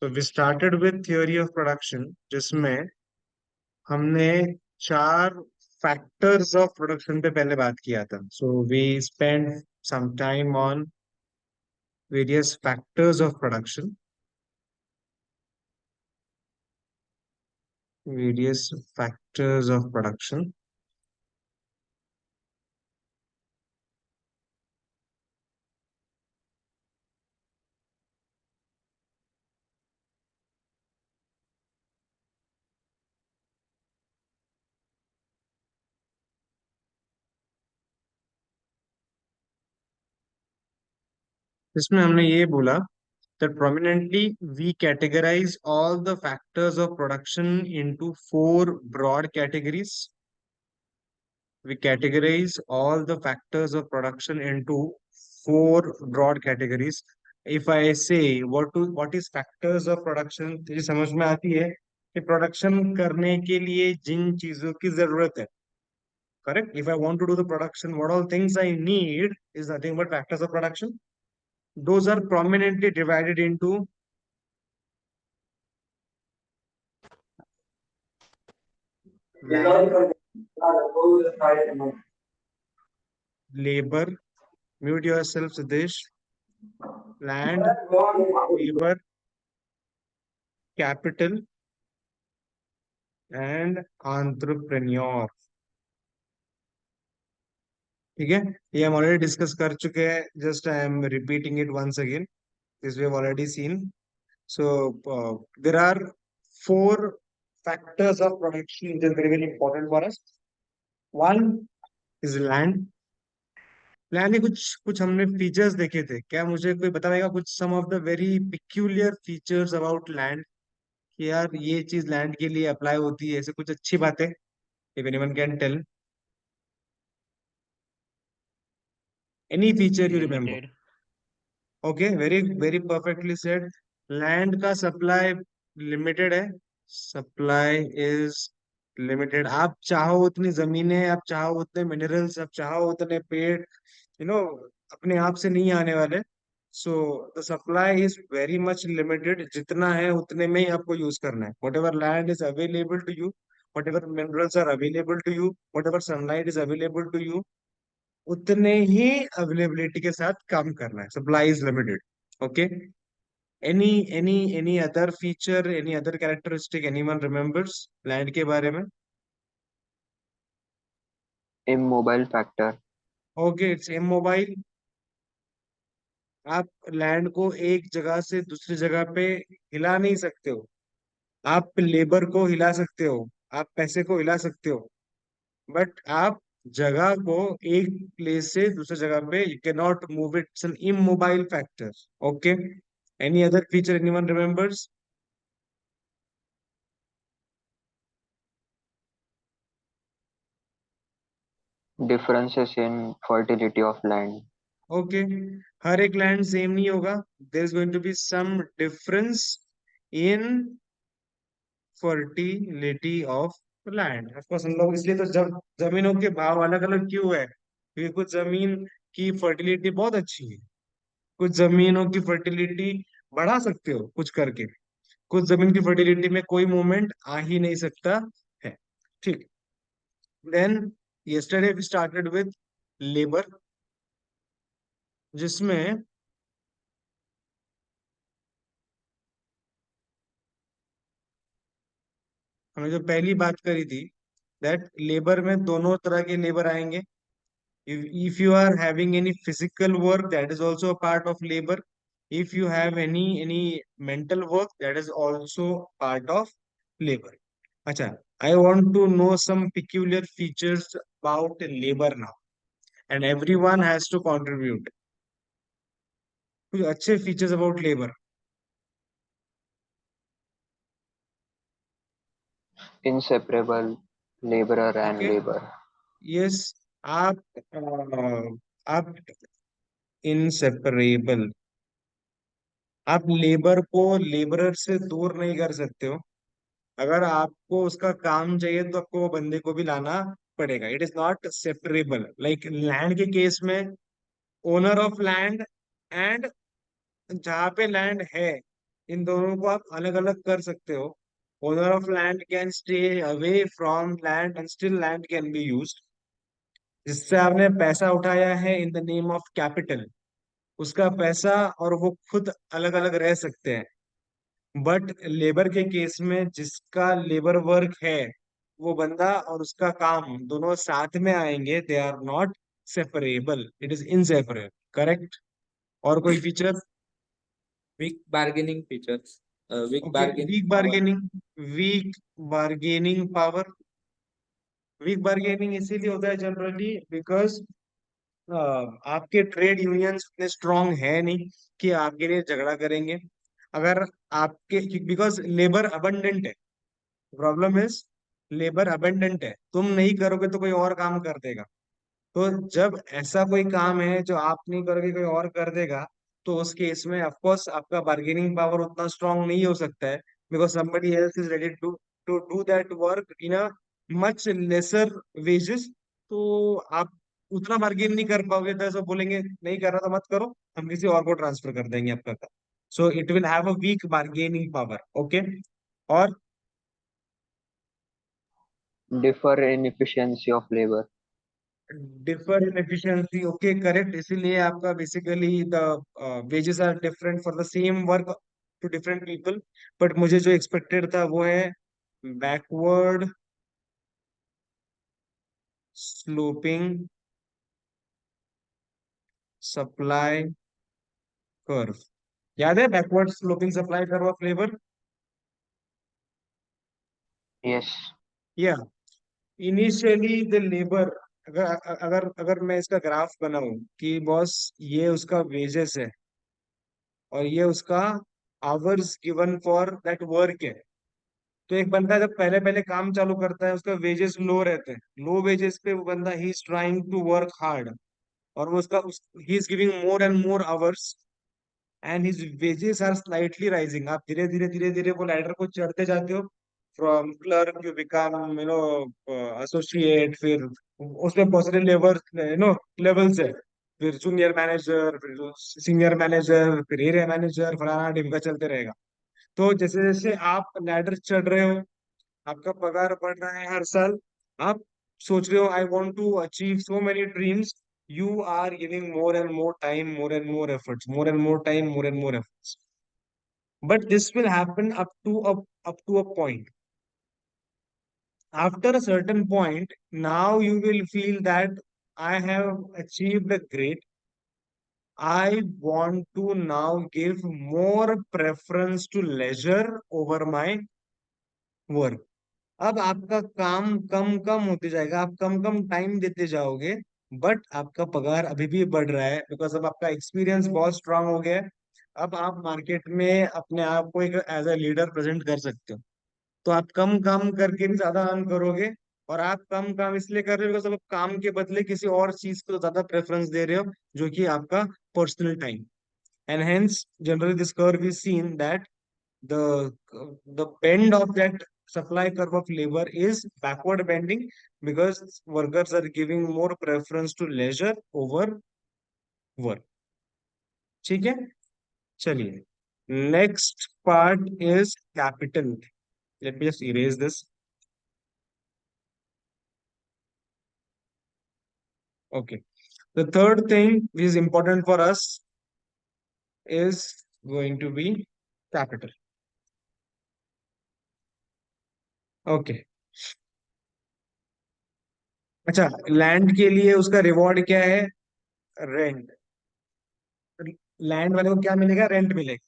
तो we started with theory of production, जिसमें हमने चार फैक्टर्स ऑफ प्रोडक्शन पे पहले बात किया था. So we spend some time on various factors of production. Various factors of production. इसमें हमने ये बोला that prominently we categorize all the factors of production into four broad categories. We categorize all the factors of production into four broad categories. If I say what is factors of production, तो ये समझ में आती है कि production करने के लिए जिन चीजों की जरूरत है. Correct? If I want to do the production, what all things I need is nothing but factors of production. Those are prominently divided into land, labor. Mute yourself, Siddhesh. Land, labor, capital, and entrepreneur. ठीक है. ये हम already discuss कर चुके हैं. Just I am repeating it once again. This we have already seen. So there are four factors of production which is very very important for us. One is land. Land के कुछ कुछ हमने features देखे थे. क्या मुझे कोई बता पाएगा कुछ some of the very peculiar features about land, कि यार ये चीज लैंड के लिए अप्लाई होती है, ऐसे कुछ अच्छी बातें. If anyone can tell any feature you remember. Limited. Okay, very very perfectly said. Land का सप्लाई लिमिटेड है. Supply is limited. आप चाहो उतनी जमीनें, आप चाहो उतने मिनरल्स, आप चाहो उतने पेड़, अपने आप से नहीं आने वाले. So the supply is very much limited. जितना है उतने में ही आपको यूज करना है. Whatever land is available to you, whatever minerals are available to you, whatever sunlight is available to you, उतने ही अवेलेबिलिटी के साथ काम करना है. Supply is limited. Okay. Any other feature, any other characteristic anyone remembers land के बारे में? Immobile factor. Okay, it's immobile. आप लैंड को एक जगह से दूसरी जगह पे हिला नहीं सकते हो. आप लेबर को हिला सकते हो, आप पैसे को हिला सकते हो, बट आप जगह को एक प्लेस से दूसरी जगह पे you can not move it. It's an immobile factor. Okay. Any other feature anyone remembers? Differences in fertility of land. Okay. हर एक लैंड सेम नहीं होगा. There is going to be some difference in fertility of land. Of course हम लोग इसलिए तो जब जमीनों के भाव अलग अलग क्यों है, क्योंकि कुछ जमीन की फर्टिलिटी बहुत अच्छी है. कुछ जमीनों की फर्टिलिटी बढ़ा सकते हो कुछ करके. कुछ जमीन की फर्टिलिटी में कोई मूवमेंट आ ही नहीं सकता है. ठीक. Then yesterday we started with labour, जिसमें हमने जो पहली बात करी थी, दैट लेबर में दोनों तरह के लेबर आएंगे. If you are having any physical work, that is also a part of labor. If you have any mental work, that is also part of labor. अच्छा, I want to know some peculiar features about labor now, and everyone has to contribute. कुछ अच्छे features about labor. Inseparable labourer and Okay. Labour. Yes. आप inseparable. आप labour को labourer से दूर नहीं कर सकते हो. अगर आपको उसका काम चाहिए तो आपको वो बंदे को भी लाना पड़ेगा. It is not separable. Like land के केस में ओनर ऑफ लैंड एंड जहाँ पे लैंड है इन दोनों को आप अलग अलग कर सकते हो। Owner of land can stay away from land and still land can be used. जिससे आपने पैसा उठाया है in the name of capital, उसका पैसा और वो खुद अलग अलग रह सकते हैं। बट लेबर के केस में जिसका लेबर वर्क है, वो बंदा और उसका काम दोनों साथ में आएंगे, they are not separable, it is inseparable. Correct? और कोई feature? Weak bargaining features. Weak okay, bargaining weak power. Bargaining. Weak bargaining power. Weak bargaining इसीलिए होता है जनरली बिकॉज आपके ट्रेड यूनियंस इतने स्ट्रांग है नहीं कि आपके लिए झगड़ा करेंगे। अगर आपके, बिकॉज लेबर अबंडेंट है। प्रॉब्लम इज लेबर अबंडेंट है, तुम नहीं करोगे तो कोई और काम कर देगा। तो जब ऐसा कोई काम है जो आप नहीं करोगे कोई और कर देगा, तो उस केस में ऑफ कोर्स आपका बार्गेनिंग पावर उतना स्ट्रांग नहीं हो सकता है, because somebody else is ready to do that work in a much lesser wages। तो आप उतना बार्गेन नहीं कर पाओगे, तो ऐसा बोलेंगे नहीं कर रहा तो मत करो, हम किसी और को ट्रांसफर कर देंगे आपका काम। So it will have a weak bargaining power. Okay. और differ in efficiency of labor. Differ in efficiency. Okay, correct. इसीलिए आपका basically the wages are different for the same work to different people. But मुझे जो expected था वो है backward sloping supply curve. याद है backward sloping supply curve of labour? Yes. या इनिशियली द लेबर, अगर अगर अगर मैं इसका ग्राफ बनाऊं कि बॉस ये उसका वेजेस है और ये उसका hours given for that work है, तो एक बंदा जब पहले पहले काम चालू करता है उसका वेजेस लो रहते हैं। लो वेजेस पे वो बंदा ही is trying to work hard, और वो उसका ही is giving more and more hours and his wages are slightly rising. आप धीरे धीरे वो लैडर को चढ़ते जाते हो। From clerk you become associate, फिर उसमें बहुत सारे लेवल लेवल्स है। फिर जूनियर मैनेजर, फिर सीनियर मैनेजर, फिर एरिया मैनेजर, फलाना ढिमका चलते रहेगा। तो जैसे जैसे आप लैडर चढ़ रहे हो, आपका पगार बढ़ रहा है हर साल, आप सोच रहे हो I want to achieve so many dreams, you are giving more and more time, more and more efforts, more and more time, more and more efforts. But this will happen up to a point. After a certain point, now you will feel that I have achieved a great, I want to now give more preference to leisure over my work। अब आपका काम कम कम होते जाएगा, आप कम कम time देते जाओगे, but आपका पगार अभी भी बढ़ रहा है बिकॉज अब आपका एक्सपीरियंस बहुत स्ट्रांग हो गया है। अब आप मार्केट में अपने आप को एक एज अ लीडर प्रेजेंट कर सकते हो। तो आप कम काम करके भी ज्यादा अर्न करोगे। और आप कम काम इसलिए कर रहे हो बिकॉज आप काम के बदले किसी और चीज को ज्यादा प्रेफरेंस दे रहे हो, जो कि आपका personal time. And hence generally this curve is seen that the the bend of that supply curve of labor is backward bending because workers are giving more preference to leisure over work। ठीक है, चलिए next part is capital. Late me just erase this. Okay, the third thing which is important for us is going to be capital। Okay, अच्छा, land के लिए उसका reward क्या है? Rent. Land वाले को क्या मिलेगा? रेंट मिलेगा।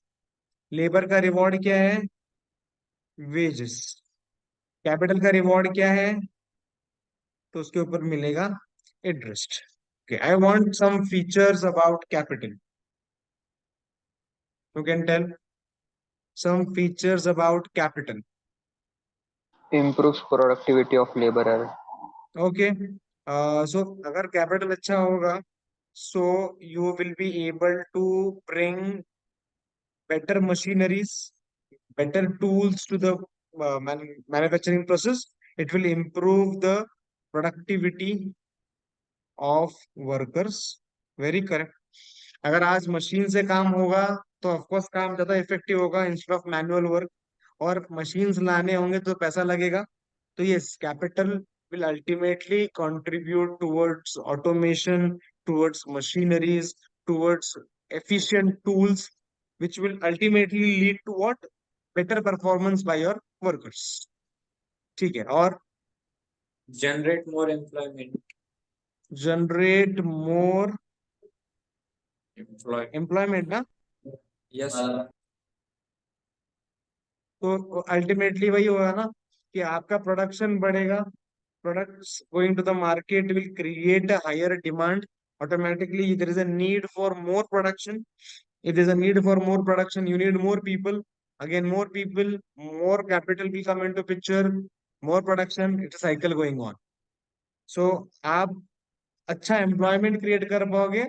लेबर का रिवॉर्ड क्या है? वेजेस। कैपिटल का रिवॉर्ड क्या है? तो उसके ऊपर मिलेगा interest. Okay, I want some features about capital. You can tell some features about capital. Improves productivity of laborer. Okay, so अगर कैपिटल अच्छा होगा, so you will be able to bring better machineries, better tools to the manufacturing process. It will improve the productivity of workers. Very correct. अगर आज machine से काम होगा तो of course काम ज्यादा इफेक्टिव होगा इंस्टेड ऑफ मैनुअल वर्क, और मशीन्स लाने होंगे तो पैसा लगेगा। तो yes, capital will ultimately contribute towards automation, towards machineries, towards efficient tools, which will ultimately lead to what? Better performance by your workers. ठीक है, और Generate more employment. generate more Employ. employment ना। Yes. तो ultimately वही होगा ना कि आपका प्रोडक्शन बढ़ेगा, products going to the market will create a higher demand. Automatically there is a need for more production. If there's a need for more production, you need more people. Again, more people, more capital will come into picture, more production. It's a cycle going on. So आप अच्छा employment create कर पाओगे,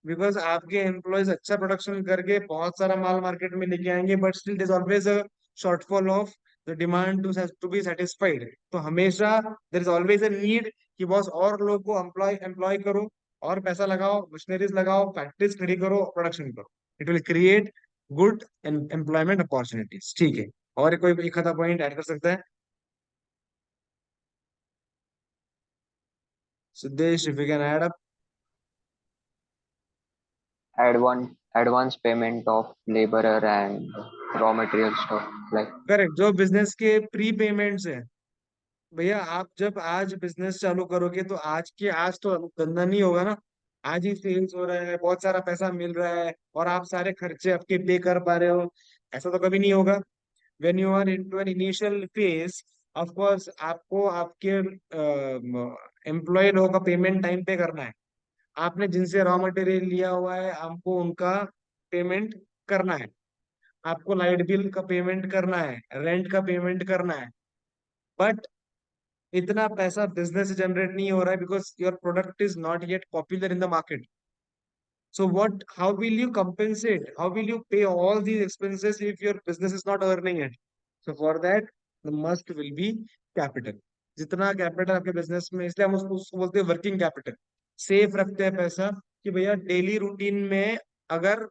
because आपके employees अच्छा production करके बहुत सारा माल market में लेके आएंगे, but still there is always a shortfall of the demand to be satisfied. तो हमेशा there is always a need कि बॉस और लोगों को एम्प्लॉय एम्प्लॉय करो, और पैसा लगाओ, मशीनरीज लगाओ, फैक्ट्रीज खड़ी करो, प्रोडक्शन करो। It will create good employment opportunities. ठीक है, और कोई एक आधा पॉइंट ऐड कर सकता है Siddhesh, if you can add up. Advance payment of laborer and raw material stock. Like, correct, जो बिजनेस के प्री पेमेंट्स है भैया, आप जब आज बिजनेस चालू करोगे तो आज के आज तो धंधा नहीं होगा ना। आज ही सेल्स हो रहा है, बहुत सारा पैसा मिल रहा है, और आप सारे खर्चे आपके पे कर पा रहे हो, ऐसा तो कभी नहीं होगा। When you are into an initial phase, of course आपको आपके एम्प्लॉय लोगों का पेमेंट टाइम पे करना है। आपने जिनसे रॉ मटेरियल लिया हुआ है, आपको उनका पेमेंट करना है, आपको लाइट बिल का पेमेंट करना है, रेंट का पेमेंट करना है। बट इतना पैसा बिजनेस से जनरेट नहीं हो रहा है, because your product is not yet popular in the market. So what, how will you compensate? How will you pay all these expenses if your business is not earning it? So for that, the must will be capital. जितना capital आपके business में, इसलिए हम उसको बोलते हैं working capital. Safe रखते हैं पैसा कि भैया डेली रूटीन में अगर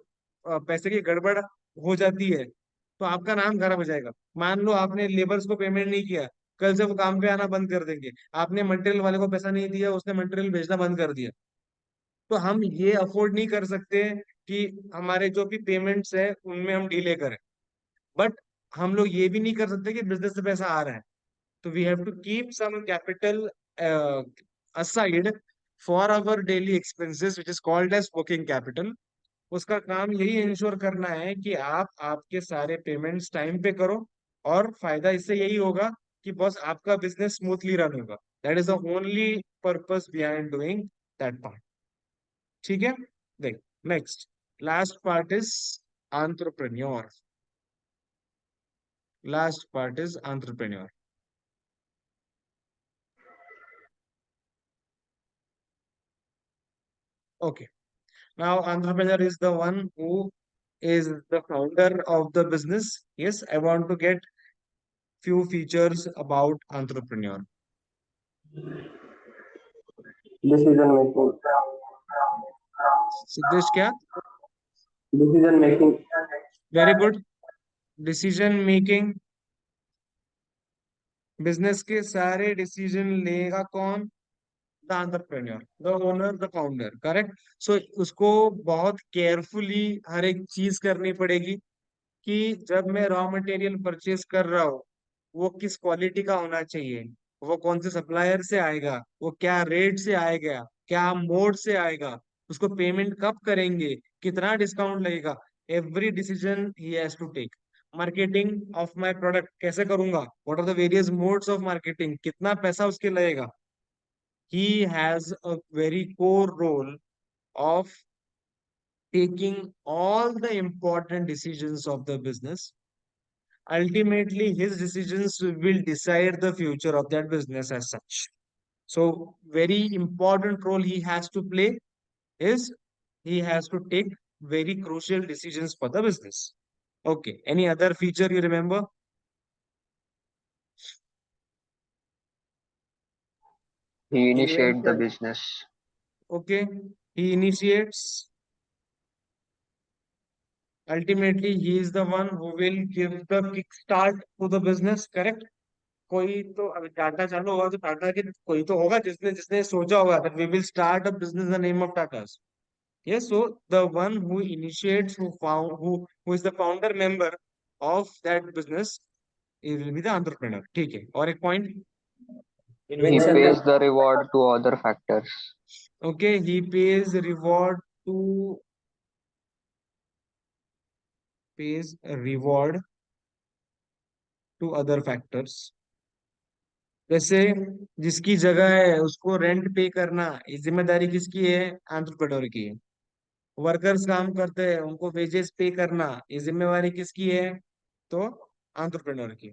पैसे की गड़बड़ हो जाती है तो आपका नाम खराब हो जाएगा। मान लो आपने लेबर्स को पेमेंट नहीं किया, कल से वो काम पे आना बंद कर देंगे। आपने मटेरियल वाले को पैसा नहीं दिया, उसने मटेरियल भेजना बंद कर दिया। तो हम ये अफोर्ड नहीं कर सकते कि हमारे जो भी पेमेंट्स है उनमें हम डिले करें। बट हम लोग ये भी नहीं कर सकते कि बिजनेस से पैसा आ रहा है, तो we have to keep some capital aside for our daily expenses, which is called as working capital. उसका काम यही इंश्योर करना है कि आप आपके सारे पेमेंट्स टाइम पे करो, और फायदा इससे यही होगा कि बस आपका बिजनेस स्मूथली रन होगा। That is the only purpose behind doing that part. ठीक है, देख, next last part is entrepreneur. Last part is entrepreneur. Okay, now entrepreneur is the one who is the founder of the business. Yes, I want to get few features about entrepreneur. decision making, Siddhesh क्या? decision making, very good. Decision making, business के सारे decision लेगा कौन? The entrepreneur, the owner, the founder. Correct. So उसको बहुत carefully हर एक चीज करनी पड़ेगी कि जब मैं रॉ मटेरियल परचेज कर रहा हूँ, वो किस क्वालिटी का होना चाहिए, वो कौन से सप्लायर से आएगा, वो क्या रेट से आएगा, क्या मोड से आएगा, उसको पेमेंट कब करेंगे, कितना डिस्काउंट लगेगा। Every decision he has to take. Marketing of my product कैसे करूंगा, what are the various modes of marketing, कितना पैसा उसके लगेगा। He has a very core role of taking all the important decisions of the business. Ultimately, his decisions will decide the future of that business as such. So, very important role he has to play is he has to take very crucial decisions for the business. Okay. Any other feature you remember? he He initiate the went, business. okay. He initiates. ultimately he is the one who will give the kickstart to the business, correct? कोई तो अभी टाटा चालू होगा तो टाटा के कोई तो होगा जिसने जिसने सोचा होगा that we will start a business in the name of Tata's. Yes, so the one who initiates, who is the founder member of that business, he will be the entrepreneur. ठीक है, और एक point. He Invention pays में the reward to other factors. Okay, he pays reward to other factors. जैसे जिसकी जगह है उसको रेंट पे करना, ये जिम्मेदारी किसकी है? एंटरप्रेन्योर की है। वर्कर्स काम करते हैं उनको वेजेस पे करना, ये जिम्मेवारी किसकी है? तो एंटरप्रेन्योर की।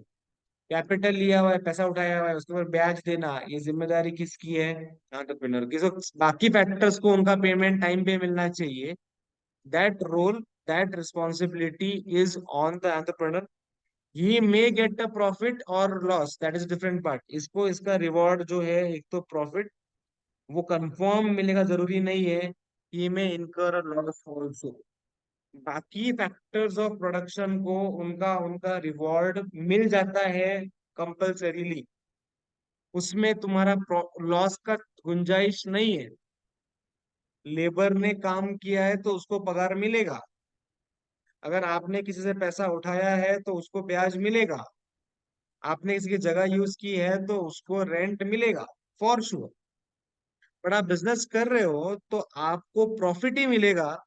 कैपिटल लिया हुआ है, पैसा उठाया हुआ है, उसके ऊपर ब्याज देना, ये जिम्मेदारी किसकी है? एंटरप्रेन्योर की। So, बाकी फैक्टर्स को उनका पेमेंट टाइम पे मिलना चाहिए। That role, that responsibility is on the entrepreneur. He may get a profit और loss, that is different part. इसको इसका रिवॉर्ड जो है, एक तो प्रॉफिट वो कंफर्म मिलेगा, जरूरी नहीं है। ही मे इनकर अ लॉस ऑल्सो। बाकी फैक्टर्स ऑफ प्रोडक्शन को उनका उनका रिवॉर्ड मिल जाता है कंपल्सरीली। उसमें तुम्हारा लॉस का गुंजाइश नहीं है। लेबर ने काम किया है तो उसको पगार मिलेगा। अगर आपने किसी से पैसा उठाया है तो उसको ब्याज मिलेगा। आपने किसी की जगह यूज की है तो उसको रेंट मिलेगा, फॉर श्योर। बट आप बिजनेस कर रहे हो तो आपको प्रॉफिट ही मिलेगा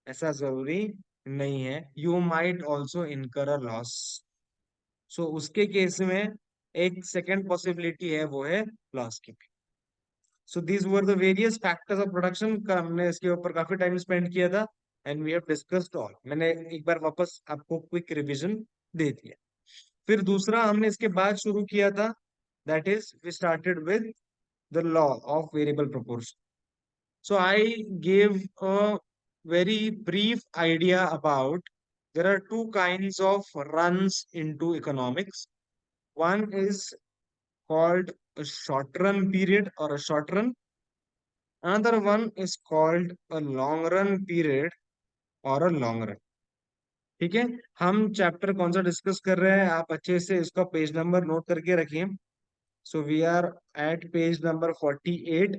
ऐसा जरूरी नहीं है। यू माइट ऑल्सो इनकर अ लॉस। सो उसके केस में एक सेकेंड पॉसिबिलिटी है, वो है लॉस की। So these were the various factors of production का, हमने इसके ऊपर काफी टाइम स्पेंड किया था and we have discussed all. मैंने एक बार वापस आपको क्विक रिवीजन दे दिया। फिर दूसरा हमने इसके बाद शुरू किया था, that is we started with the law of variable proportion. So I gave a very brief idea about there are two kinds of runs into economics. One is called a short run period or a short run. Another one is called a long run period or a long run. ठीक है, हम chapter कौन सा discuss कर रहे हैं आप अच्छे से इसका पेज नंबर नोट करके रखिए. So we are at page number 48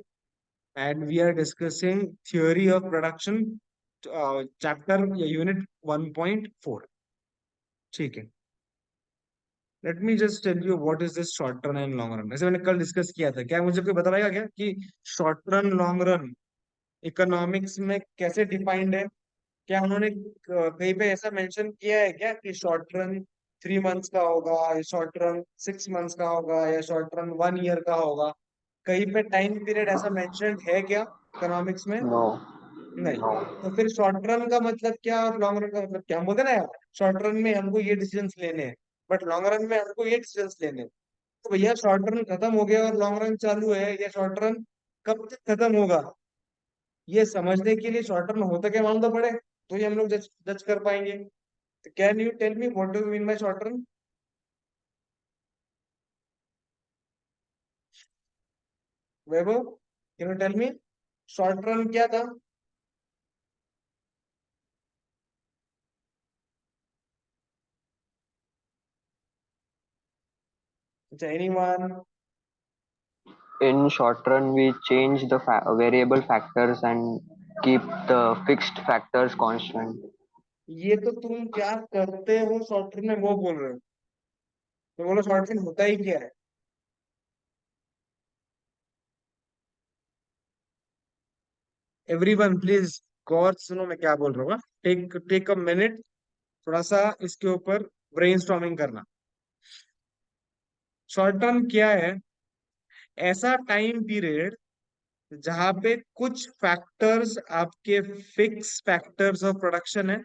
and we are discussing theory of production, chapter या unit 1.4. ठीक है, let me just tell you what is this short run and long run. ऐसे मैंने कल discuss किया था, क्या मुझे कोई बता पाएगा क्या कि short run long run economics में कैसे डिफाइंड है? क्या उन्होंने कहीं पे ऐसा मेंशन किया है क्या कि शॉर्ट रन 3 मंथ्स का होगा, या शॉर्ट रन 6 मंथ्स का होगा, या शॉर्ट रन 1 ईयर का होगा? कहीं पे टाइम पीरियड ऐसा मेंशन है क्या इकोनॉमिक्स में? No, नहीं. no. तो फिर शॉर्ट रन का मतलब क्या और लॉन्ग रन का मतलब क्या? हम बोलते हैं ना यार, शॉर्ट रन में हमको ये डिसीजंस लेने हैं बट लॉन्ग रन में हमको ये डिसीजंस लेने हैं. तो भैया शॉर्ट रन खत्म हो गया और लॉन्ग रन चालू है, या शॉर्ट रन कब तक खत्म होगा? ये समझने के लिए शॉर्ट रन होता क्या मालूम तो पड़े, तो ये हम लोग जज जज कर पाएंगे. तो can you tell me what do you mean by short run? Vaibhav, can you tell me short run क्या था? अच्छा, anyone? In short run, we change the variable factors and keep the fixed factors constant. ये तो तुम क्या करते हो short run में वो बोल रहे हो. तो बोलो शॉर्ट रन होता ही क्या है? एवरीवन प्लीज गौर से सुनो मैं क्या बोल रहा हूँ. टेक टेक अ मिनट, थोड़ा सा इसके ऊपर ब्रेनस्टॉर्मिंग करना. शॉर्ट टर्म क्या है? ऐसा टाइम पीरियड जहां पे कुछ फैक्टर्स आपके फिक्स फैक्टर्स ऑफ प्रोडक्शन है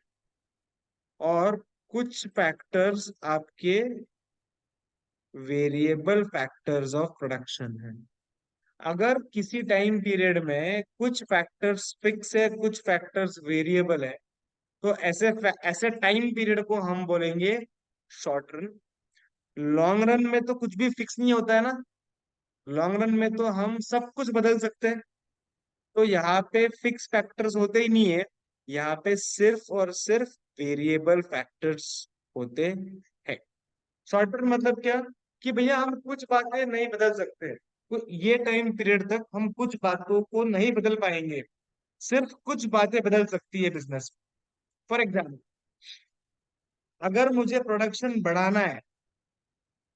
और कुछ फैक्टर्स आपके वेरिएबल फैक्टर्स ऑफ प्रोडक्शन है. अगर किसी टाइम पीरियड में कुछ फैक्टर्स फिक्स है, कुछ फैक्टर्स वेरिएबल है, तो ऐसे टाइम पीरियड को हम बोलेंगे शॉर्ट रन. लॉन्ग रन में तो कुछ भी फिक्स नहीं होता है ना. लॉन्ग रन में तो हम सब कुछ बदल सकते हैं. तो यहाँ पे फिक्स फैक्टर्स होते ही नहीं है. यहाँ पे सिर्फ और सिर्फ वेरिएबल फैक्टर्स होते हैं। शॉर्ट टर्म मतलब क्या, कि भैया हम कुछ बातें नहीं बदल सकते, ये टाइम पीरियड तक हम कुछ बातों को नहीं बदल पाएंगे, सिर्फ कुछ बातें बदल सकती है बिजनेस। फॉर एग्जाम्पल, अगर मुझे प्रोडक्शन बढ़ाना है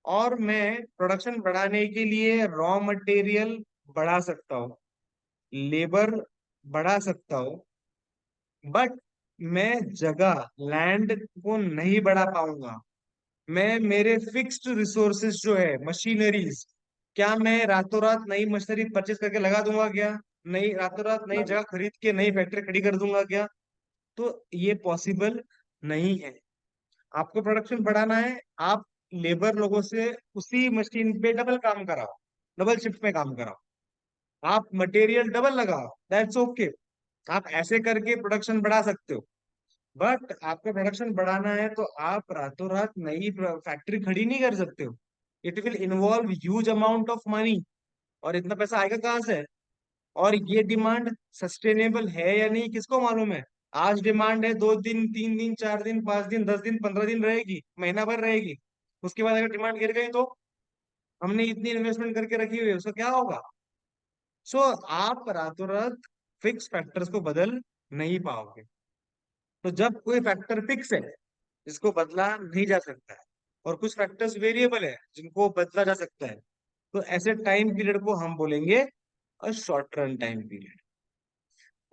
और मैं प्रोडक्शन बढ़ाने के लिए रॉ मटेरियल बढ़ा सकता हूँ, लेबर बढ़ा सकता हूँ, बट मैं जगह लैंड को नहीं बढ़ा पाऊंगा। मैं मेरे फिक्स्ड रिसोर्सेज जो है मशीनरीज, क्या मैं रातों रात नई मशीनरी परचेज करके लगा दूंगा क्या? नई रातों रात नई जगह खरीद के नई फैक्ट्री खड़ी कर दूंगा क्या? तो ये पॉसिबल नहीं है। आपको प्रोडक्शन बढ़ाना है, आप लेबर लोगों से उसी मशीन पे डबल काम कराओ, डबल शिफ्ट में काम कराओ, आप मटेरियल डबल लगाओ, दैट्स ओके। आप ऐसे करके प्रोडक्शन बढ़ा सकते हो। बट आपको प्रोडक्शन बढ़ाना है तो आप रातों रात नई फैक्ट्री खड़ी नहीं कर सकते हो। It will involve huge amount of money, और इतना पैसा आएगा कहाँ से? और ये डिमांड सस्टेनेबल है या नहीं किसको मालूम है? आज डिमांड है, 2 दिन, 3 दिन, 4 दिन, 5 दिन, 10 दिन, 15 दिन रहेगी, महीना भर रहेगी। उसके बाद अगर डिमांड गिर गई तो हमने इतनी इन्वेस्टमेंट करके रखी हुई है, उसका क्या होगा? सो आप रातों रात फिक्स फैक्टर्स को बदल नहीं पाओगे। तो जब कोई फैक्टर फिक्स है जिसको बदला नहीं जा सकता है, और कुछ फैक्टर्स वेरिएबल है जिनको बदला जा सकता है, तो ऐसे टाइम पीरियड को हम बोलेंगे short run time period.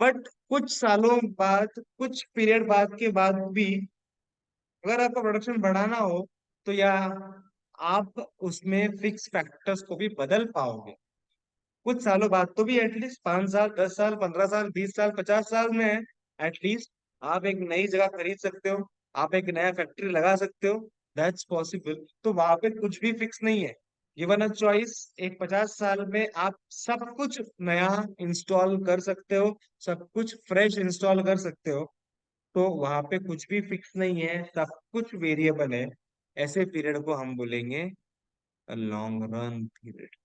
But कुछ सालों बाद, कुछ पीरियड बाद के बाद भी अगर आपका प्रोडक्शन बढ़ाना हो, तो या आप उसमें फिक्स फैक्टर्स को भी बदल पाओगे। कुछ सालों बाद तो भी, एटलीस्ट 5 साल, 10 साल, 15 साल, 20 साल, 50 साल में एटलीस्ट आप एक नई जगह खरीद सकते हो, आप एक नया फैक्ट्री लगा सकते हो, दैट्स पॉसिबल। तो वहां पे कुछ भी फिक्स नहीं है। गिवन अ चॉइस, एक 50 साल में आप सब कुछ नया इंस्टॉल कर सकते हो, सब कुछ फ्रेश इंस्टॉल कर सकते हो। तो वहां पे कुछ भी फिक्स नहीं है, सब कुछ वेरिएबल है। ऐसे पीरियड को हम बोलेंगे long run period.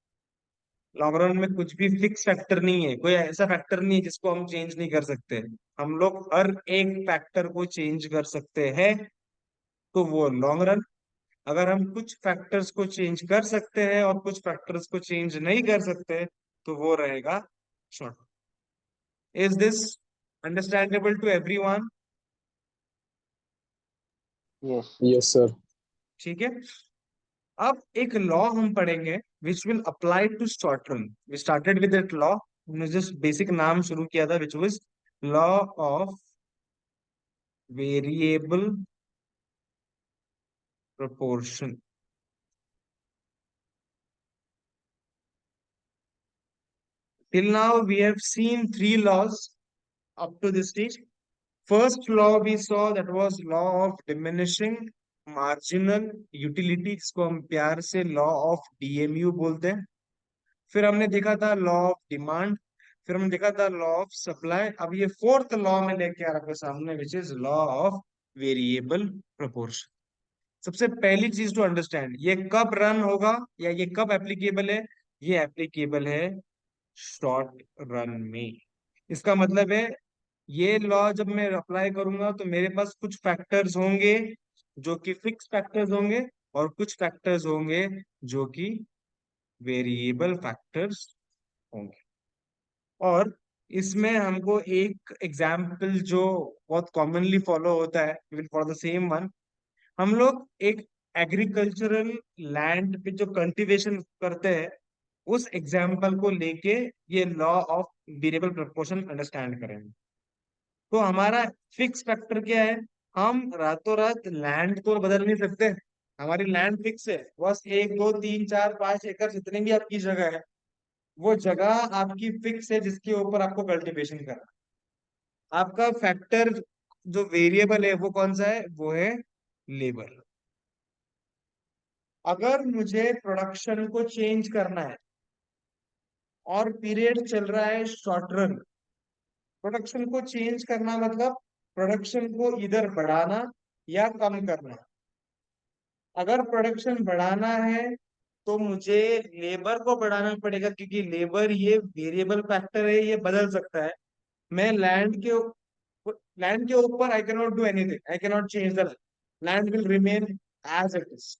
Long run में कुछ भी फिक्स फैक्टर नहीं है, कोई ऐसा फैक्टर नहीं है जिसको हम चेंज नहीं कर सकते। हम लोग हर एक फैक्टर को चेंज कर सकते हैं, तो वो लॉन्ग रन। अगर हम कुछ फैक्टर्स को चेंज कर सकते हैं और कुछ फैक्टर्स को चेंज नहीं कर सकते, तो वो रहेगा short. Is this understandable to everyone? Yes. Yes, sir. ठीक है। अब एक लॉ हम पढ़ेंगे which will apply to short run. We started with that law, हमने जस्ट बेसिक नाम शुरू किया था, which was law of variable proportion. Till now, we have seen 3 laws up to this stage. First law we saw, that was law of diminishing marginal utility, जिसको हम प्यार से law of DMU बोलते हैं। फिर हमने देखा था लॉ ऑफ डिमांड, फिर हमने देखा था लॉ ऑफ सप्लाई। अब ये फोर्थ लॉ में लेके आ रखा है सामने, which is law of variable proportion. सबसे पहली चीज टू अंडरस्टैंड, ये कब रन होगा या ये कब एप्लीकेबल है? ये एप्लीकेबल है शॉर्ट रन में। इसका मतलब है, ये लॉ जब मैं अप्लाई करूंगा तो मेरे पास कुछ फैक्टर्स होंगे जो कि फिक्स फैक्टर्स होंगे, और कुछ फैक्टर्स होंगे जो कि वेरिएबल फैक्टर्स होंगे। और इसमें हमको एक एग्जाम्पल जो बहुत कॉमनली फॉलो होता है, will for the same one. हम लोग एक एग्रीकल्चरल लैंड पे जो कल्टीवेशन करते हैं, उस एग्जाम्पल को लेके ये law of variable proportion understand करेंगे। तो हमारा फिक्स फैक्टर क्या है? हम रातों रात लैंड तो बदल नहीं सकते, हमारी लैंड फिक्स है। बस 1, 2, 3, 4, 5 एकड़ जितनी भी आपकी जगह है, वो जगह आपकी फिक्स है जिसके ऊपर आपको कल्टीवेशन करना। आपका फैक्टर जो वेरिएबल है वो कौन सा है? वो है लेबर। अगर मुझे प्रोडक्शन को चेंज करना है और पीरियड चल रहा है शॉर्ट रन, प्रोडक्शन को चेंज करना मतलब प्रोडक्शन को इधर बढ़ाना या कम करना। अगर प्रोडक्शन बढ़ाना है तो मुझे लेबर को बढ़ाना पड़ेगा, क्योंकि लेबर ये वेरिएबल फैक्टर है, ये बदल सकता है। मैं लैंड के लैंड के ऊपर I can not do anything, I can not change the land will remain as it is.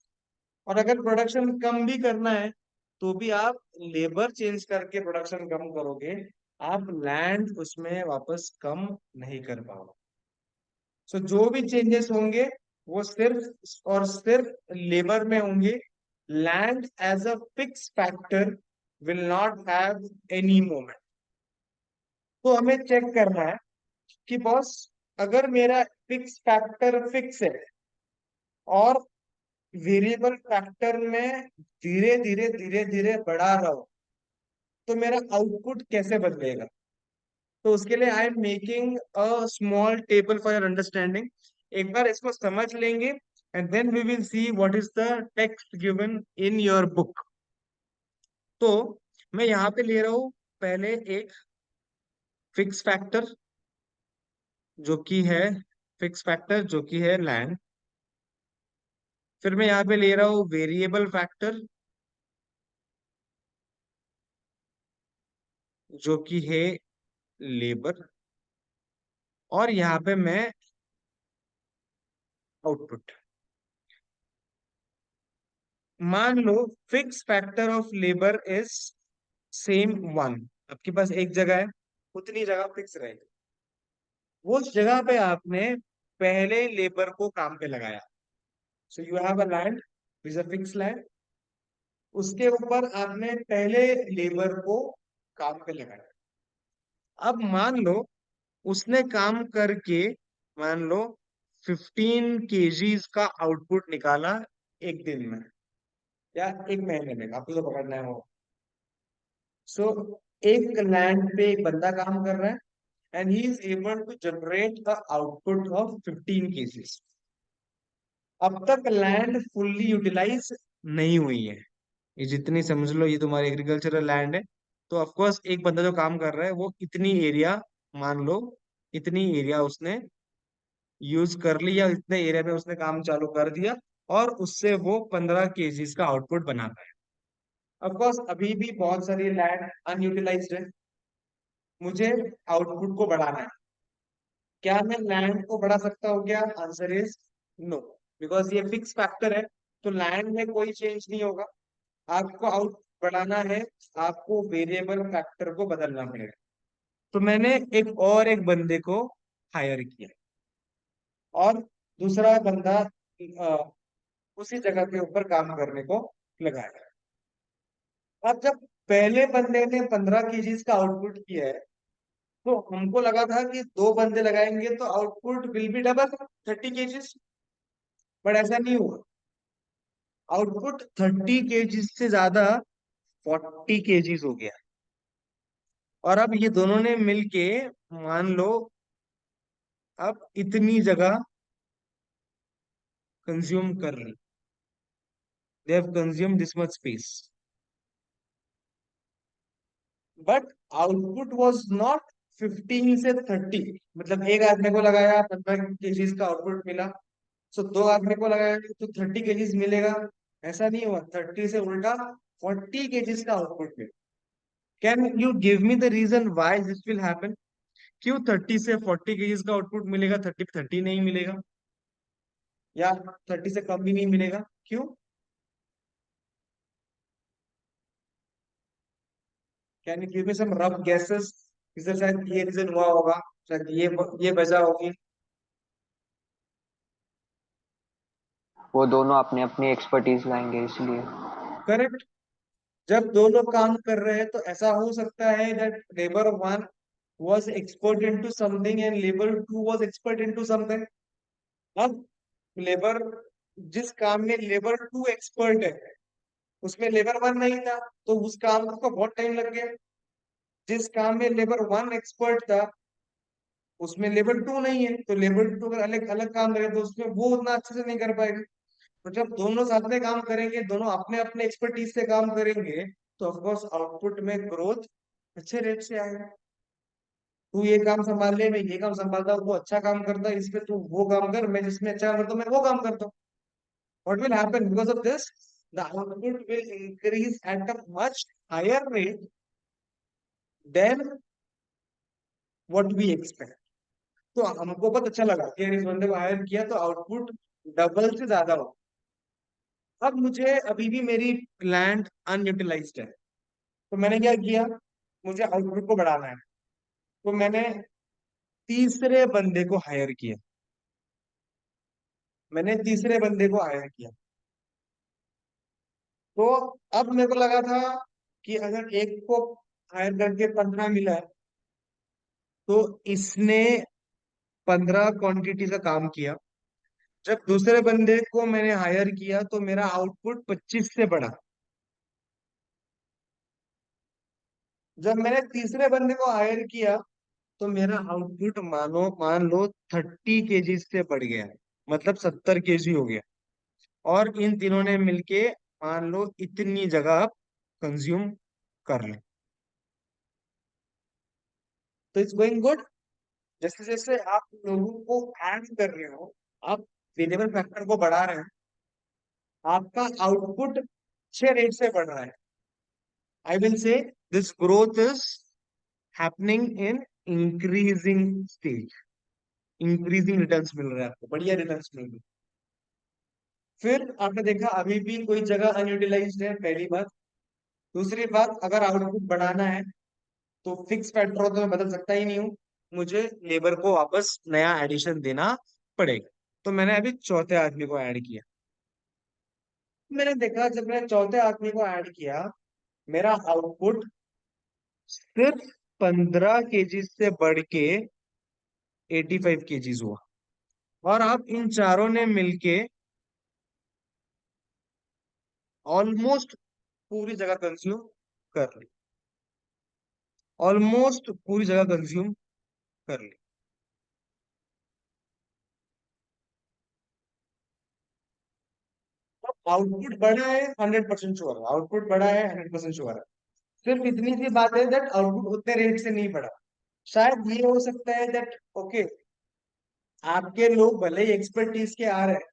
और अगर प्रोडक्शन कम भी करना है तो भी आप लेबर चेंज करके प्रोडक्शन कम करोगे, आप लैंड उसमें वापस कम नहीं कर पाओगे। सो जो भी चेंजेस होंगे वो सिर्फ और सिर्फ लेबर में होंगे। Land as a fix factor will not have any moment. तो हमें चेक करना है कि बॉस, अगर मेरा फिक्स फैक्टर फिक्स है और वेरिएबल फैक्टर में धीरे धीरे बढ़ा रहा हो, तो मेरा आउटपुट कैसे बदलेगा। तो उसके लिए I am making a small table for your understanding. एक बार इसको समझ लेंगे and then we will see what is the text given in your book. तो मैं यहाँ पे ले रहा हूँ पहले एक फिक्स फैक्टर जो कि है लैंड। फिर मैं यहाँ पे ले रहा हूँ वेरिएबल फैक्टर जो कि है लेबर। और यहाँ पे मैं आउटपुट। मान लो fix factor of labour is same 1। आपके पास एक जगह है, उतनी जगह फिक्स रहेगी। उस जगह पे आपने पहले लेबर को काम पे लगाया। So you have a land is a fix land, उसके ऊपर आपने पहले लेबर को काम पे लगाया। अब मान लो उसने काम करके, मान लो 15 केजीज का आउटपुट निकाला एक दिन में या एक महीने में, आपको तो पकड़ना है वो। सो एक लैंड पे एक बंदा काम कर रहा है and he is able to generate the output of 15 cases. अब तक लैंड फुल्ली यूटिलाइज नहीं हुई है। ये जितनी समझ लो ये तुम्हारी एग्रीकल्चरल लैंड है। तो ऑफ कोर्स एक बंदा जो काम कर रहा है वो इतनी एरिया, मान लो इतनी एरिया उसने यूज कर लिया, इतने एरिया में उसने काम चालू कर दिया और उससे वो 15 केजीज का आउटपुट बना पाया। ऑफ कोर्स अभी भी बहुत सारी लैंड अनयूटिलाइज्ड है, मुझे आउटपुट को बढ़ाना है। क्या मैं लैंड को बढ़ा सकता हूँ क्या? आंसर इज नो, बिकॉज ये फिक्स फैक्टर है तो लैंड में कोई चेंज नहीं होगा। आपको आउट बढ़ाना है, आपको वेरिएबल फैक्टर को बदलना पड़ेगा। तो मैंने एक बंदे को हायर किया और दूसरा बंदा अ, उसी जगह के ऊपर काम करने को लगाया। अब जब पहले बंदे ने 15 केजीज का आउटपुट किया है तो हमको लगा था कि दो बंदे लगाएंगे तो output will be double 30 KGs, but ऐसा नहीं हुआ। आउटपुट 30 केजीज से ज्यादा 40 केजीज हो गया। और अब ये दोनों ने मिलके, मान लो अब इतनी जगह कंज्यूम कर ली, they have consume this much space, but output was not 15 से 30। मतलब एक आदमी को लगाया 15 केजीज का आउटपुट मिला, सो दो आदमी को लगाया तो 30 केजीज मिलेगा। ऐसा नहीं हुआ, 30 से उल्टा 40 केजीज का आउटपुट मिला। Can you give me the reason why this will happen? क्यों 30 से 40 केजीज का आउटपुट मिलेगा, 30 नहीं मिलेगा, या 30 से कम भी नहीं मिलेगा? क्यों? Can you give me some rough guesses? इधर शायद ये रीजन हुआ होगा, शायद ये वजह होगी। वो दोनों अपने अपनी एक्सपर्टीज लाएंगे इसलिए। करेक्ट। जब दो लोग काम कर रहे हैं तो ऐसा हो सकता है that labour one was expert into something and labor two was expert into something। अब लेबर, जिस काम में लेबर टू एक्सपर्ट है उसमें लेबर वन नहीं था तो उस काम को बहुत टाइम लग गया। जिस काम में लेबर वन एक्सपर्ट था उसमें लेबर टू नहीं है तो लेबर टू अगर अलग अलग काम करे तो उसमें वो उतना अच्छे से नहीं कर पाएगा। तो जब दोनों साथ में काम करेंगे, दोनों अपने अपने एक्सपर्टीज से काम करेंगे, तो ऑफकोर्स आउटपुट में ग्रोथ अच्छे रेट से आएगा। तू ये काम संभाल ले, मैं ये काम संभालता हूँ, वो अच्छा काम करता है इसमें, तू वो काम कर, मैं जिसमें अच्छा करता हूँ मैं वो काम करता हूँ। What will happen because of this? The output will increase at a much higher rate than what we expect. तो हमको बहुत अच्छा लगा कि यार इस बंदे को हायर किया तो आउटपुट डबल से ज्यादा हो। अब मुझे अभी भी मेरी लैंड अनयूटिलाइज्ड है, तो मैंने क्या किया, मुझे आउटपुट को बढ़ाना है, तो मैंने तीसरे बंदे को हायर किया। मैंने तीसरे बंदे को हायर किया। तो अब मेरे को लगा था कि अगर एक को हायर करके 15 मिला है, तो इसने 15 क्वांटिटी का काम किया। जब दूसरे बंदे को मैंने हायर किया तो मेरा आउटपुट 25 से बढ़ा। जब मैंने तीसरे बंदे को हायर किया तो मेरा आउटपुट मान लो 30 kg से बढ़ गया, मतलब 70 kg हो गया। और इन तीनों ने मिलके मान लो इतनी जगह आप कंज्यूम कर लें, तो इट्स गोइंग गुड। जैसे जैसे आप लोगों को ऐड कर रहे हो, आप वेरिएबल फैक्टर को बढ़ा रहे हैं, आपका आउटपुट अच्छे रेट से बढ़ रहा है। I will say this growth is happening in increasing stage. Increasing returns मिल रहे हैं आपको, बढ़िया रिटर्न्स मिल रहे हैं। फिर आपने देखा अभी भी कोई जगह अनयूटिलाइज्ड है, पहली बात। दूसरी बात, अगर आउटपुट बढ़ाना है तो फिक्स पेट्रोल तो मैं बदल सकता ही नहीं हूँ, मुझे लेबर को वापस नया एडिशन देना पड़ेगा। तो मैंने अभी चौथे आदमी को ऐड किया। मैंने देखा जब मैंने चौथे आदमी को ऐड किया, मेरा आउटपुट सिर्फ 15 kg से बढ़ के 85 kg हुआ। और अब इन चारों ने मिलके ऑलमोस्ट पूरी जगह कंज्यूम कर ली। ऑलमोस्ट पूरी जगह कंज्यूम कर ली। आउटपुट बढ़ा है 100% श्योर, आउटपुट बढ़ा है 100% श्योर है। सिर्फ इतनी सी बात है दैट आउटपुट उतने रेट से नहीं बढ़ा। शायद ये हो सकता है दैट ओके, आपके लोग भले ही एक्सपर्टीज के आ रहे हैं,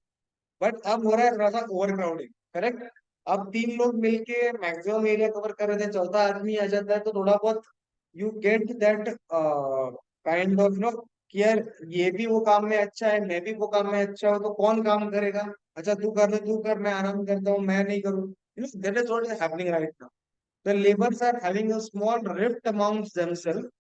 बट अब हो रहा है थोड़ा सा ओवर क्राउडिंग, करेक्ट। अब तीन लोग मिलके मैक्सिमम एरिया कवर कर रहे थे, चौथा आदमी आ जाता है तो थोड़ा बहुत you get that kind of no कि यार ये भी वो काम में अच्छा है, मैं भी वो काम में अच्छा हूँ, तो कौन काम करेगा। अच्छा तू कर ले, तू कर, मैं आराम करता हूँ, मैं नहीं करूँ। That is what is happening right now. The labours are having a small rift amongst themself,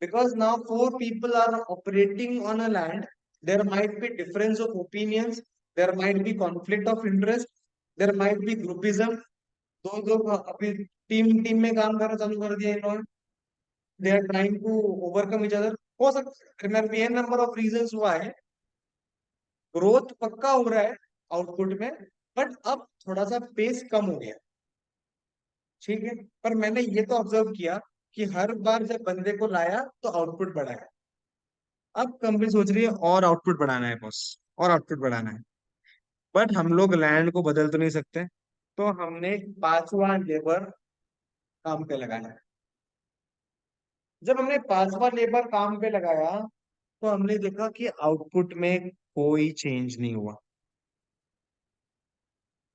because now four people are operating on a land. There might be difference of opinions, there might be conflict of interest, there might be groupism. दो लोग अभी team team में काम करना चालू कर दिया इन्होंने, they are trying to overcome each other. हो सकता है एन नंबर ऑफ रीजंस हुआ है। ग्रोथ पक्का हो रहा है आउटपुट में, बट अब थोड़ा सा पेस कम हो गया, ठीक है। पर मैंने ये तो ऑब्जर्व किया कि हर बार जब बंदे को लाया तो आउटपुट बढ़ा है। अब कंपनी सोच रही है और आउटपुट बढ़ाना है बॉस, और आउटपुट बढ़ाना है। बट हम लोग लैंड को बदल तो नहीं सकते, तो हमने पांचवा लेबर काम पे लगाया। जब हमने पांचवा लेबर काम पे लगाया तो हमने देखा कि आउटपुट में कोई चेंज नहीं हुआ।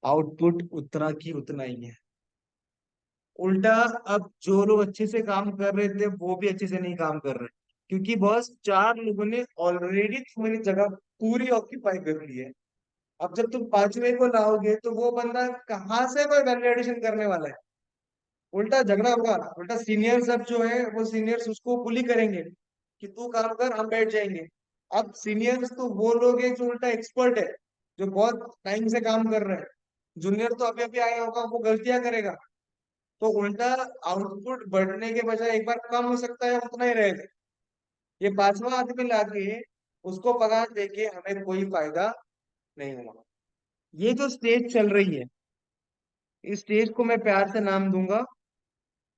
आउटपुट उतना की उतना ही है। उल्टा अब जो लोग अच्छे से काम कर रहे थे वो भी अच्छे से नहीं काम कर रहे, क्योंकि बॉस चार लोगों ने ऑलरेडी तुम्हारी जगह पूरी ऑक्यूपाई कर ली है। अब जब तुम पांचवे को लाओगे तो वो बंदा कहाँ से कोई वैल्यू एडिशन करने वाला है। उल्टा झगड़ा होगा, उल्टा सीनियर सब जो है वो सीनियर्स उसको बुली करेंगे कि तू काम कर, हम बैठ जाएंगे। अब सीनियर्स तो वो लोग हैं जो उल्टा एक्सपर्ट है, जो बहुत टाइम से काम कर रहे हैं। जूनियर तो अभी अभी आया होगा, वो गलतियां करेगा। तो उल्टा आउटपुट बढ़ने के बजाय एक बार कम हो सकता है, उतना ही रहेगा। ये पांचवा आदमी लाके उसको पगार देके हमें कोई फायदा नहीं हुआ। ये जो स्टेज चल रही है, इस स्टेज को मैं प्यार से नाम दूंगा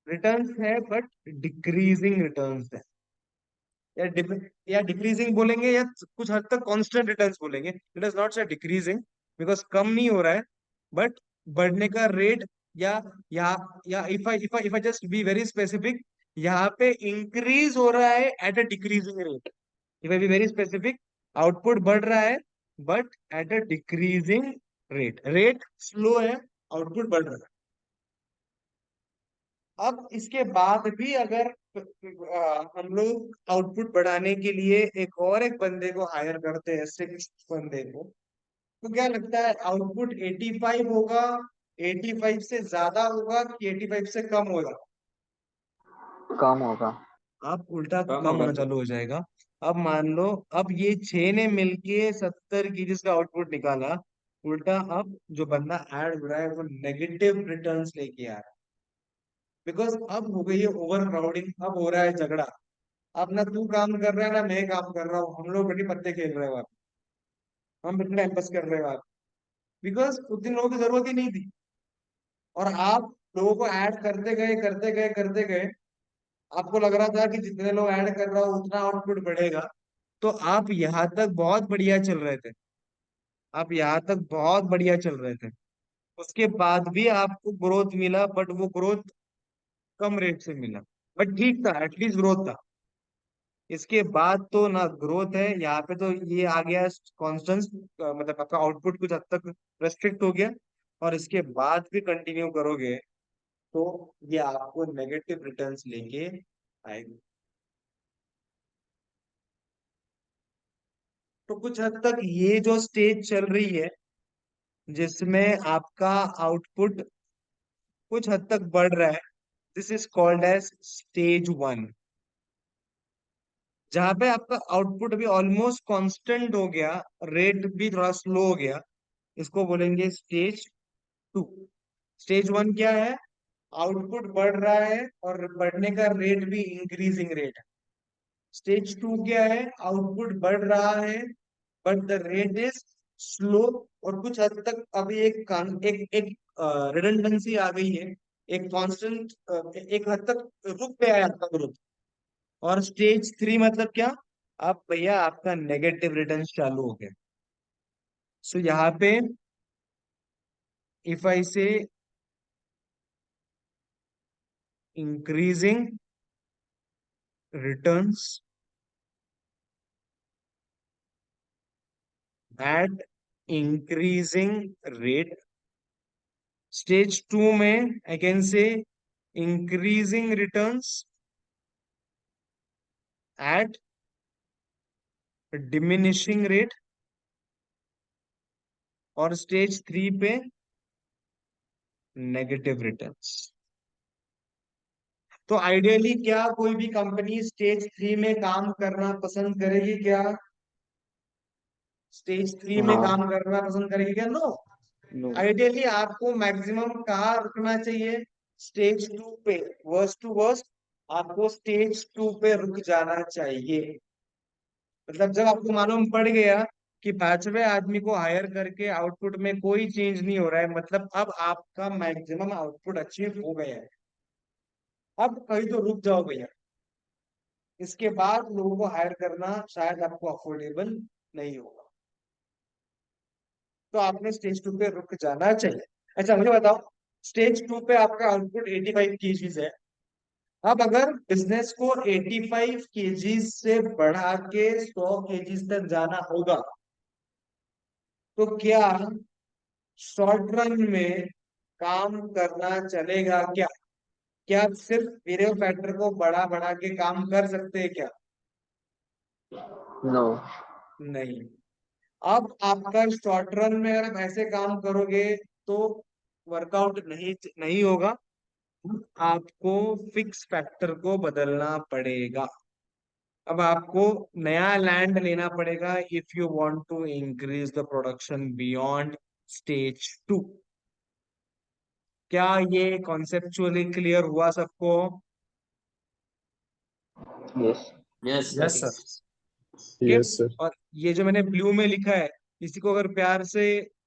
रिटर्न्स है, बट डिक्रीजिंग रिटर्न्स है। या या डिक्रीजिंग बोलेंगे या कुछ हद तक कांस्टेंट रिटर्न्स बोलेंगे। इट इज नॉट से डिक्रीजिंग, बिकॉज कम नहीं हो रहा है, बट बढ़ने का रेट या if I just be very specific, यहाँ पे इंक्रीज हो रहा है at a decreasing rate. If I be very specific, output बढ़ रहा है but at a decreasing rate. Rate slow है, आउटपुट बढ़ रहा है। अब इसके बाद भी अगर हम लोग आउटपुट बढ़ाने के लिए एक बंदे को हायर करते हैं, सिक्स बंदे को। तो क्या लगता है आउटपुट 85 होगा, 85 से ज्यादा होगा कि 85 से कम होगा? कम होगा। आप उल्टा कम कम होगा होना सर। चालू हो जाएगा। अब मान लो, अब ये 6 ने मिलके 70 की जिसका आउटपुट निकाला, उल्टा अब जो बंदा ऐड हो रहा है वो नेगेटिव रिटर्न्स लेके आ रहा है। बिकॉज अब हो गई है ओवर क्राउडिंग, अब हो रहा है झगड़ा। अब ना तू काम कर रहा है ना मैं काम कर रहा हूँ, हम लोग बड़ी पत्ते खेल रहे हो, आप हम बिल्कुल टाइम पास कर रहे हो आप। बिकॉज उतने लोगों की जरूरत ही नहीं थी, और आप लोगों को ऐड करते गए करते गए करते गए। आपको लग रहा था कि जितने लोग ऐड कर रहा हो उतना आउटपुट बढ़ेगा। तो आप यहाँ तक बहुत बढ़िया चल रहे थे, आप यहाँ तक बहुत बढ़िया चल रहे थे। उसके बाद भी आपको ग्रोथ मिला, बट वो ग्रोथ कम रेट से मिला। बट ठीक था, एटलीस्ट ग्रोथ था। इसके बाद तो ना ग्रोथ है यहाँ पे, तो ये आ गया कॉन्स्टेंट, मतलब आपका आउटपुट कुछ हद तक रेस्ट्रिक्ट हो गया। और इसके बाद भी कंटिन्यू करोगे तो ये आपको नेगेटिव रिटर्न्स लेके आएगी। तो कुछ हद तक ये जो स्टेज चल रही है जिसमें आपका आउटपुट कुछ हद तक बढ़ रहा है, this is called as stage 1। जहां पे आपका आउटपुट भी ऑलमोस्ट कांस्टेंट हो गया, रेट भी थोड़ा स्लो हो गया, इसको बोलेंगे स्टेज 2। स्टेज 1 क्या है? आउटपुट बढ़ रहा है और बढ़ने का रेट भी इंक्रीजिंग रेट है। स्टेज 2 क्या है? आउटपुट बढ़ रहा है but the rate is slow, और कुछ हद तक अभी एक रिडंडेंसी आ गई है, एक कांस्टेंट, एक हद तक रुक गया है आपका ग्रोथ। और स्टेज 3 मतलब क्या? अब भैया आपका नेगेटिव रिटर्न चालू हो गया। सो यहाँ पे if I say increasing returns at increasing rate, stage 2 में I can say increasing returns at diminishing rate, और स्टेज 3 पे नेगेटिव रिटर्न्स। तो आइडियली क्या कोई भी कंपनी स्टेज 3 में काम करना पसंद करेगी क्या? स्टेज 3 में नो। काम करना पसंद करेगी क्या? नो। नो। आइडियली आपको मैक्सिमम कहाँ रुकना चाहिए? स्टेज 2 पे। वर्स्ट टू वर्स्ट आपको स्टेज 2 पे रुक जाना चाहिए। मतलब जब आपको मालूम पड़ गया कि 5वें आदमी को हायर करके आउटपुट में कोई चेंज नहीं हो रहा है, मतलब अब आपका मैक्सिमम आउटपुट अचीव हो गया है, अब कहीं तो रुक जाओ भैया। इसके बाद लोगों को हायर करना शायद आपको अफोर्डेबल नहीं होगा। तो आपने स्टेज 2 पे रुक जाना चाहिए। अच्छा मुझे बताओ, स्टेज 2 पे आपका आउटपुट 85 केजीज है। अब अगर बिजनेस को 85 केजीज से बढ़ा के 100 केजीज तक जाना होगा, तो क्या शॉर्ट रन में काम करना चलेगा क्या? क्या आप सिर्फ वेरिएबल फैक्टर को बढ़ा बढ़ा के काम कर सकते हैं क्या? नो। नहीं। अब आपका शॉर्ट रन में अगर आप ऐसे काम करोगे तो वर्कआउट नहीं नहीं होगा। आपको फिक्स फैक्टर को बदलना पड़ेगा। अब आपको नया लैंड लेना पड़ेगा if you want to increase the production beyond stage 2। क्या ये कॉन्सेप्चुअली क्लियर हुआ सबको? Yes. Yes yes sir. Sir. Okay. Yes sir. और ये जो मैंने ब्लू में लिखा है, इसी को अगर प्यार से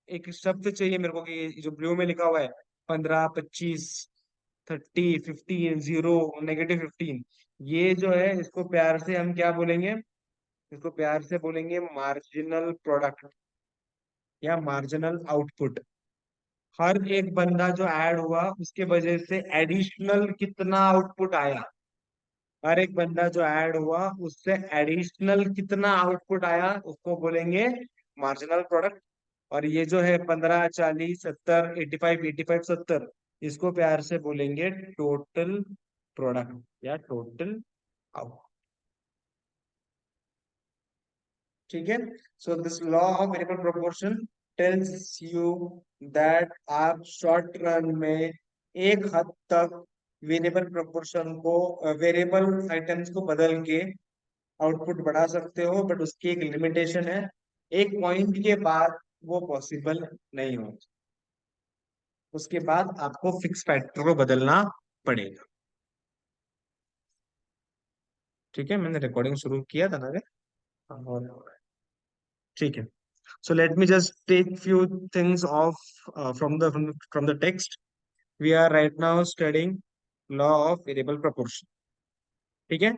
एक शब्द चाहिए मेरे को, कि ये जो ब्लू में लिखा हुआ है 15, 25, 30, 15, 0, -15, ये जो है इसको प्यार से हम क्या बोलेंगे? इसको प्यार से बोलेंगे मार्जिनल प्रोडक्ट या मार्जिनल आउटपुट। हर एक बंदा जो ऐड हुआ उसके वजह से एडिशनल कितना आउटपुट आया, हर एक बंदा जो ऐड हुआ उससे एडिशनल कितना आउटपुट आया उसको बोलेंगे मार्जिनल प्रोडक्ट। और ये जो है 15, 40, 70, 85, 85, 70, इसको प्यार से बोलेंगे टोटल प्रोडक्ट या टोटल आउट। ठीक है, so this law of variable proportion tells you that आप शॉर्ट रन में एक हद तक वेरिएबल प्रोपोर्शन को, वेरिएबल आइटम्स को बदल के आउटपुट बढ़ा सकते हो, बट उसकी एक लिमिटेशन है। एक पॉइंट के बाद वो पॉसिबल नहीं हो, उसके बाद आपको फिक्स फैक्टर को बदलना पड़ेगा। ठीक है, मैंने रिकॉर्डिंग शुरू किया था ना रे? हाँ, हो रहा है। ठीक है, so let me just take few things off from the text. We are right now studying law of variable proportion. ठीक है,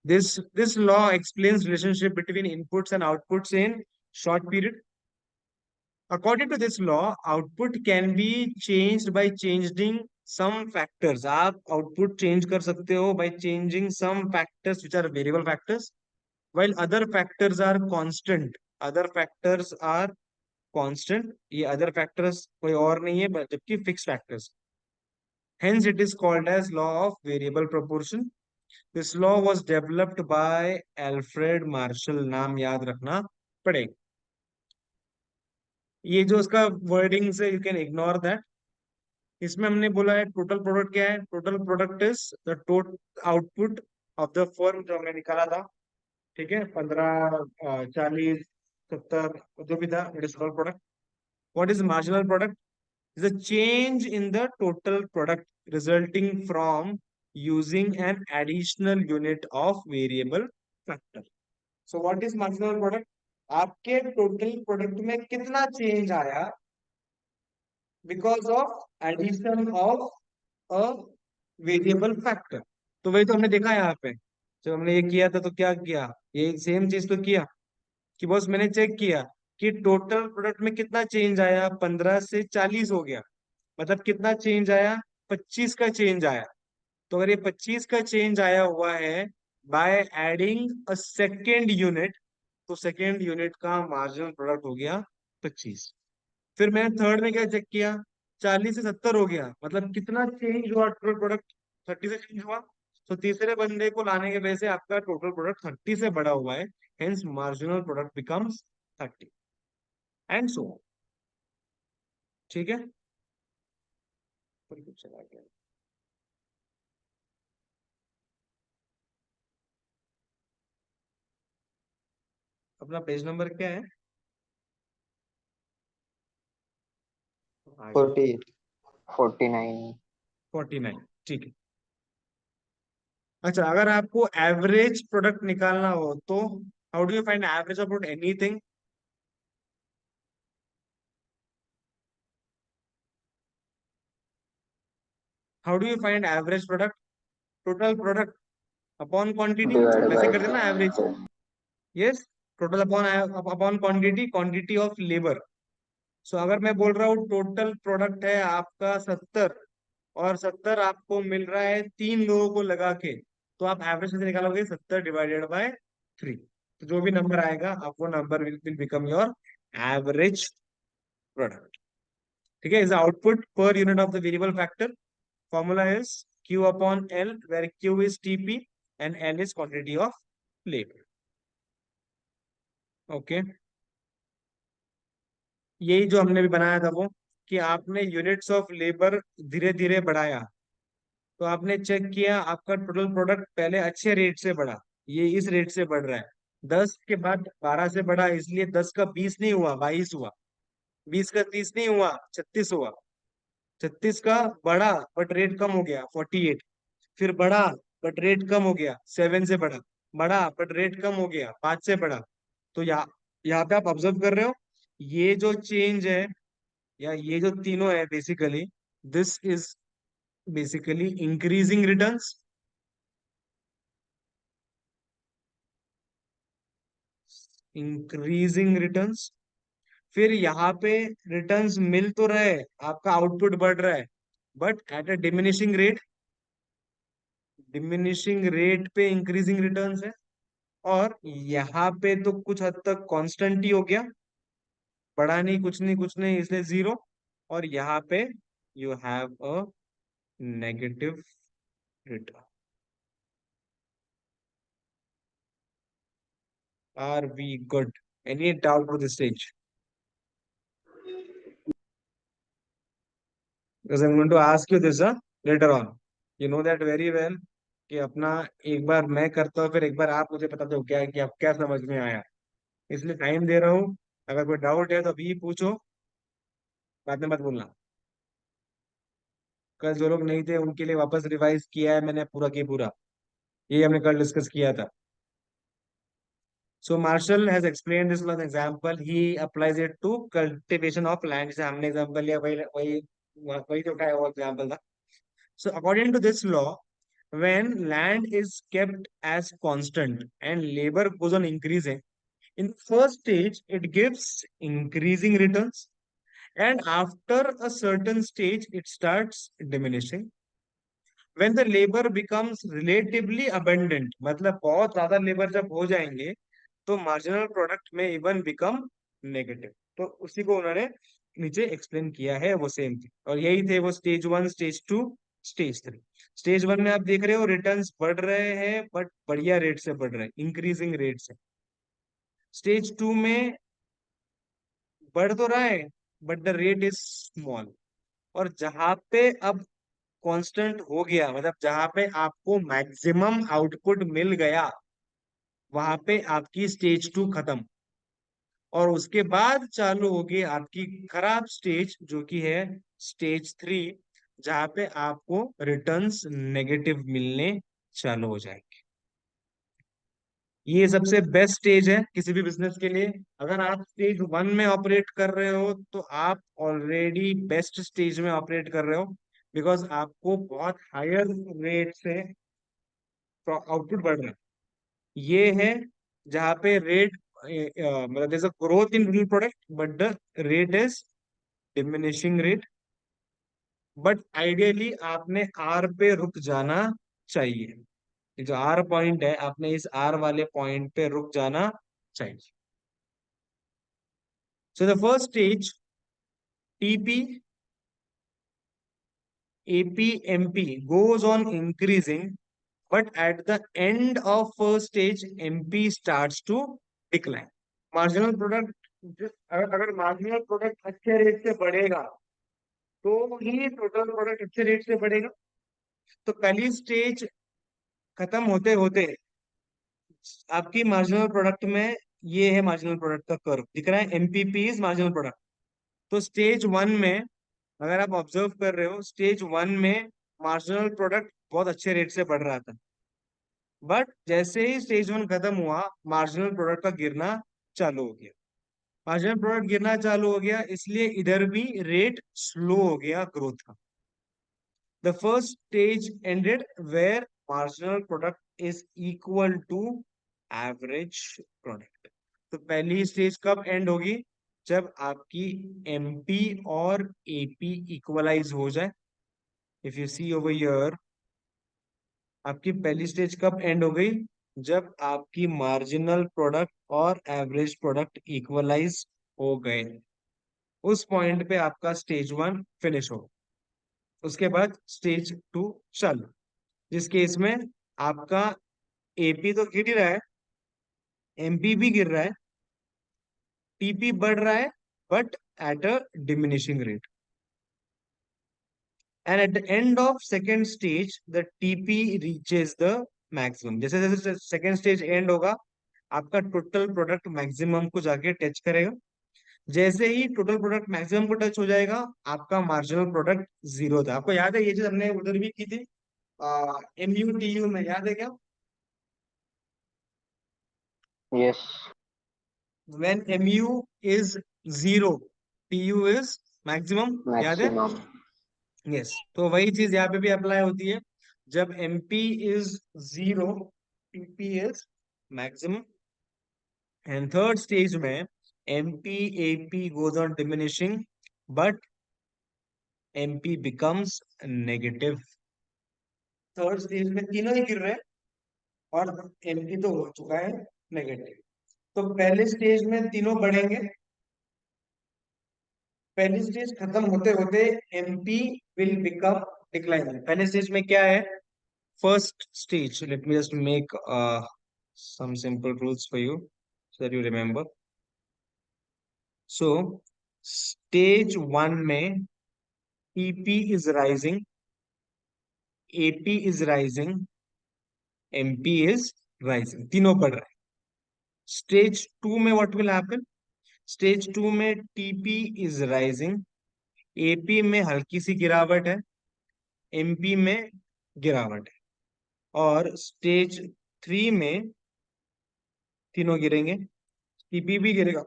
this law explains relationship between inputs and outputs in short period. According to this law, output can be changed by changing some factors. आप output change कर सकते हो by changing some factors which are variable factors, while other factors are constant. Other factors are constant. ये other factors कोई और नहीं है जबकि fixed factors. Hence, it is called as law of variable proportion. This law was developed by Alfred Marshall. नाम याद रखना पड़ेगा। ये जो उसका वर्डिंग से यू कैन इग्नोर दैट। इसमें हमने बोला है टोटल प्रोडक्ट क्या है? Total product is the total output of the firm, जो हमने निकाला था। ठीक है, 15, 40, 70 जो भी था, it is total product. What is marginal product? Is a change in the total product resulting from using an additional unit of variable factor. So what is marginal product? आपके टोटल प्रोडक्ट में कितना change आया because of addition of a variable factor. तो वही तो हमने देखा यहाँ पे, जब हमने ये किया था तो क्या किया, ये सेम चीज तो किया कि बॉस मैंने चेक किया कि टोटल प्रोडक्ट में कितना चेंज आया, 15 से 40 हो गया, मतलब कितना चेंज आया, 25 का चेंज आया। तो अगर ये 25 का चेंज आया हुआ है by adding a second unit, तो सेकेंड यूनिट का मार्जिनल प्रोडक्ट हो गया 25। फिर मैंने थर्ड में क्या चेक किया, 40 से 70 हो गया, मतलब कितना चेंज हुआ टोटल प्रोडक्ट, 30 से चेंज हुआ। तो तीसरे बंदे को लाने की वजह से आपका टोटल प्रोडक्ट 30 से बड़ा हुआ है, hence marginal product becomes 30 and so. ठीक है, फिर कुछ चला गया। अपना पेज नंबर क्या है? 48. 49. 49। ठीक है, अच्छा, अगर आपको एवरेज प्रोडक्ट निकालना हो तो how do you find average about anything? How do you find average product? Total product upon quantity, Divided वैसे by कर देना average. Yes, total upon upon quantity, quantity of labour. So अगर मैं बोल रहा हूँ टोटल प्रोडक्ट है आपका 70 और 70 आपको मिल रहा है 3 लोगों को लगा के, तो आप एवरेज कैसे निकालोगे? 70 डिवाइडेड बाय 3। तो जो भी नंबर आएगा आप वो number will become your average product. ठीक है, is output per unit of the variable factor. Formula is Q upon L, where Q is TP and L is quantity of labor. Okay, यही जो हमने भी बनाया था वो, कि आपने यूनिट्स ऑफ लेबर धीरे धीरे बढ़ाया, तो आपने चेक किया आपका टोटल प्रोडक्ट पहले अच्छे रेट से बढ़ा, ये इस रेट से बढ़ रहा है, 10 के बाद 12 से बढ़ा, इसलिए 10 का 20 नहीं हुआ, 22 हुआ, 20 का 30 नहीं हुआ, 36 हुआ, 36 का बढ़ा बट रेट कम हो गया, 48। फिर बढ़ा बट रेट कम हो गया, 7 से बढ़ा, बढ़ा बट रेट कम हो गया, 5 से बढ़ा। तो यहाँ पे आप ऑब्जर्व कर रहे हो, ये जो चेंज है या ये जो तीनों है, basically this is basically increasing returns, increasing returns. फिर यहाँ पे रिटर्न्स मिल तो रहे, आपका आउटपुट बढ़ रहा है, but at a diminishing rate पे इंक्रीजिंग रिटर्न्स है। और यहाँ पे तो कुछ हद तक कांस्टेंट ही हो गया, बढ़ा नहीं, कुछ नहीं कुछ नहीं, इसलिए 0। और यहाँ पे you have a negative return. Are we good? Any doubt to this stage? Because I'm going to ask you this later on. You know that very well कि अपना एक बार मैं करता हूँ फिर एक बार आप मुझे बता दो क्या कि आप क्या समझ में आया, इसलिए टाइम दे रहा हूँ। अगर कोई डाउट है तो अभी पूछो, बाद में मत बोलना। कल जो लोग नहीं थे उनके लिए वापस रिवाइज किया है मैंने पूरा के पूरा, ये हमने कल डिस्कस किया था। So Marshall has explained this law as an example. He applies it to cultivation of land. जैसे हमने example लिया वही वही वही तो उठाया वो example था. So according to this law, when land is kept as constant and labor goes on increasing, in the first stage it gives increasing returns, and after a certain stage it starts diminishing. When the labor becomes relatively abundant, मतलब बहुत ज्यादा labour जब हो जाएंगे तो marginal product में even become negative. तो उसी को उन्होंने नीचे एक्सप्लेन किया है, वो सेम थी। और यही थे वो स्टेज 1, स्टेज 2, स्टेज 3। स्टेज 1 में आप देख रहे हो रिटर्न्स बढ़ रहे हैं बट बढ़िया रेट से बढ़ रहे हैं, इंक्रीजिंग रेट से। स्टेज 2 में बढ़ तो रहा है but the rate is small. और जहां पे अब कांस्टेंट हो गया, मतलब जहां पे आपको मैक्सिमम आउटपुट मिल गया, वहां पे आपकी स्टेज 2 खत्म। और उसके बाद चालू होगी आपकी खराब स्टेज जो कि है स्टेज 3, जहां पे आपको रिटर्न्स नेगेटिव मिलने चालू हो जाएंगे। ये सबसे बेस्ट स्टेज है किसी भी बिजनेस के लिए। अगर आप स्टेज 1 में ऑपरेट कर रहे हो तो आप ऑलरेडी बेस्ट स्टेज में ऑपरेट कर रहे हो, बिकॉज आपको बहुत हायर रेट से आउटपुट बढ़ रहा है। ये है जहाँ पे रेट मतलब there's a growth in real product but the rate is diminishing rate, but ideally आपने आर पे रुक जाना चाहिए। ये जो आर पॉइंट है आपने इस आर वाले पॉइंट पे रुक जाना चाहिए। So the first stage TP AP MP goes on increasing, but at the end of first stage MP starts to decline. Marginal product अगर मार्जिनल प्रोडक्ट अच्छे रेट से बढ़ेगा तो ही टोटल प्रोडक्ट अच्छे रेट से बढ़ेगा। तो पहली स्टेज खत्म होते होते आपकी मार्जिनल प्रोडक्ट में, ये है मार्जिनल प्रोडक्ट का कर्व दिख रहा है, एमपीपी इज मार्जिनल प्रोडक्ट। तो स्टेज 1 में अगर आप ऑब्जर्व कर रहे हो, स्टेज 1 में मार्जिनल प्रोडक्ट बहुत अच्छे रेट से बढ़ रहा था, बट जैसे ही स्टेज 1 खत्म हुआ मार्जिनल प्रोडक्ट का गिरना चालू हो गया। मार्जिनल प्रोडक्ट गिरना चालू हो गया इसलिए इधर भी रेट स्लो हो गया ग्रोथ का। The first stage ended where marginal product is equal to average product. तो पहली स्टेज कब एंड होगी? जब आपकी एमपी और एपी इक्वलाइज हो जाए। If you see over here, आपकी पहली स्टेज कब एंड हो गई? जब आपकी मार्जिनल प्रोडक्ट और एवरेज प्रोडक्ट इक्वलाइज हो गए। उस पॉइंट पे आपका स्टेज 1 फिनिश हो। उसके बाद स्टेज 2 चालू, जिस केस में आपका एपी तो गिर ही रहा है, एमपी भी गिर रहा है, टीपी बढ़ रहा है but at a diminishing rate, and at the end of second stage the TP reaches the maximum. जैसे जैसे सेकेंड स्टेज एंड होगा आपका टोटल प्रोडक्ट मैक्सिमम को जाके टच करेगा। जैसे ही टोटल प्रोडक्ट मैक्सिमम को टच हो जाएगा आपका मार्जिनल प्रोडक्ट जीरो था। आपको याद है ये चीज हमने उधर भी की थी एमयू टीयू में, याद है क्या? Yes. When mu is 0, tu is maximum, याद है? Maximum. यस, तो वही चीज यहाँ पे भी अप्लाई होती है। जब mp is 0, tp is maximum, and third stage में mp ap goes on diminishing but mp becomes negative। Third stage में तीनों ही गिर रहे हैं और mp तो हो चुका है नेगेटिव। तो पहले स्टेज में तीनों बढ़ेंगे, पहली स्टेज खत्म होते होते एमपी विल बिकम डिक्लाइन। पहले स्टेज में क्या है? First stage, let me just make some simple rules for you. so that you remember. So stage 1 में EP is rising, AP is rising, MP is rising, तीनों बढ़ रहे हैं. Stage 2 में what will happen? Stage 2 में TP is rising, AP में हल्की सी गिरावट है, MP में गिरावट है, और स्टेज 3 में तीनों गिरेंगे. TP भी गिरेगा,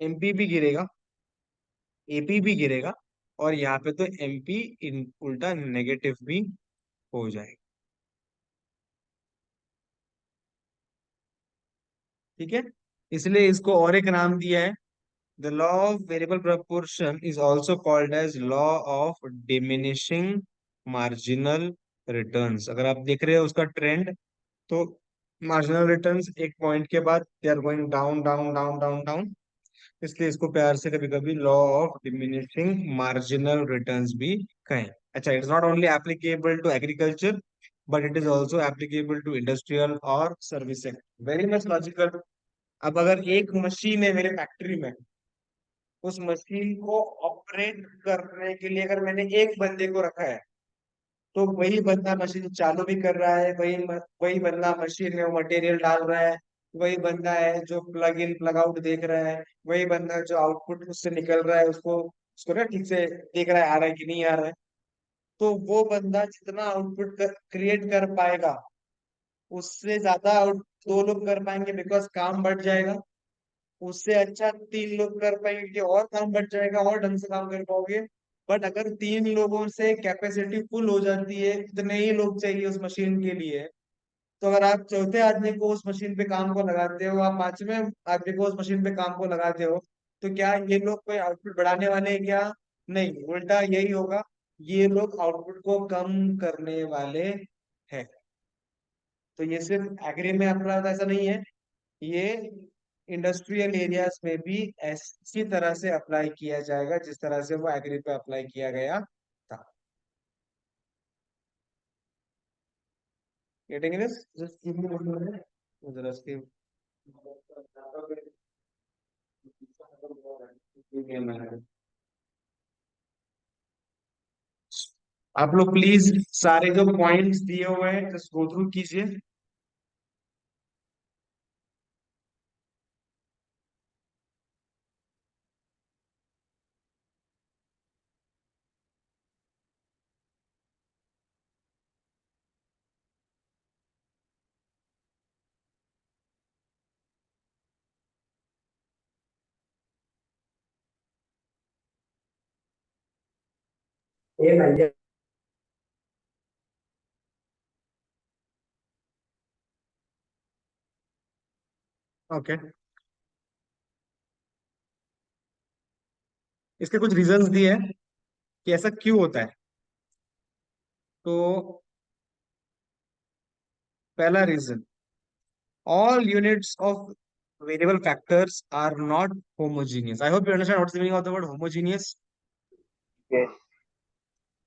MP भी गिरेगा, AP भी गिरेगा, और यहाँ पे तो MP उल्टा नेगेटिव भी हो जाएगा. ठीक है, इसलिए इसको और एक नाम दिया है. The law of variable proportion is also called as law of diminishing marginal returns. अगर आप देख रहे हो उसका ट्रेंड, तो मार्जिनल रिटर्न्स एक पॉइंट के बाद they are going down down down down down, इसलिए इसको प्यार से कभी कभी law of diminishing marginal returns भी कहें. अच्छा, it's not only applicable to agriculture, but it is also applicable to industrial और service sector. Very much logical. अब अगर एक मशीन है मेरे फैक्ट्री में, उस मशीन को ऑपरेट करने के लिए अगर मैंने एक बंदे को रखा है, तो वही बंदा मशीन चालू भी कर रहा है, वही बंदा मशीन में मटेरियल डाल रहा है, वही बंदा है जो प्लग इन प्लग आउट देख रहा है, वही बंदा जो आउटपुट उससे निकल रहा है उसको उसको ना ठीक से देख रहा है, आ रहा है कि नहीं आ रहा है. तो वो बंदा जितना आउटपुट क्रिएट कर पाएगा, उससे ज्यादा दो लोग कर पाएंगे, बिकॉज काम बढ़ जाएगा. उससे अच्छा 3 लोग कर पाएंगे और काम बढ़ जाएगा और ढंग से काम कर पाओगे. बट अगर 3 लोगों से कैपेसिटी फुल हो जाती है, इतने ही लोग चाहिए उस मशीन के लिए, तो अगर आप चौथे आदमी को उस मशीन पे काम को लगाते हो, आप पांचवें आदमी को उस मशीन पे काम को लगाते हो, तो क्या ये लोग कोई आउटपुट बढ़ाने वाले हैं क्या? नहीं, उल्टा यही होगा, ये लोग आउटपुट को कम करने वाले हैं. तो ये सिर्फ एग्री में अपना ऐसा नहीं है, ये इंडस्ट्रियल एरियाज में भी ऐसी तरह से अप्लाई किया जाएगा जिस तरह से वो एग्री पे अप्लाई किया गया था. Getting this? Just give me 1 minute. जरा इसके आप लोग प्लीज सारे जो पॉइंट्स दिए हुए हैं जस्ट गो थ्रू कीजिए. ये भैया ओके, इसके कुछ रीजंस दिए हैं कि ऐसा क्यों होता है. तो पहला reason, all units of variable factors are not homogeneous. I hope you understand what's the meaning of the word homogeneous. Yes,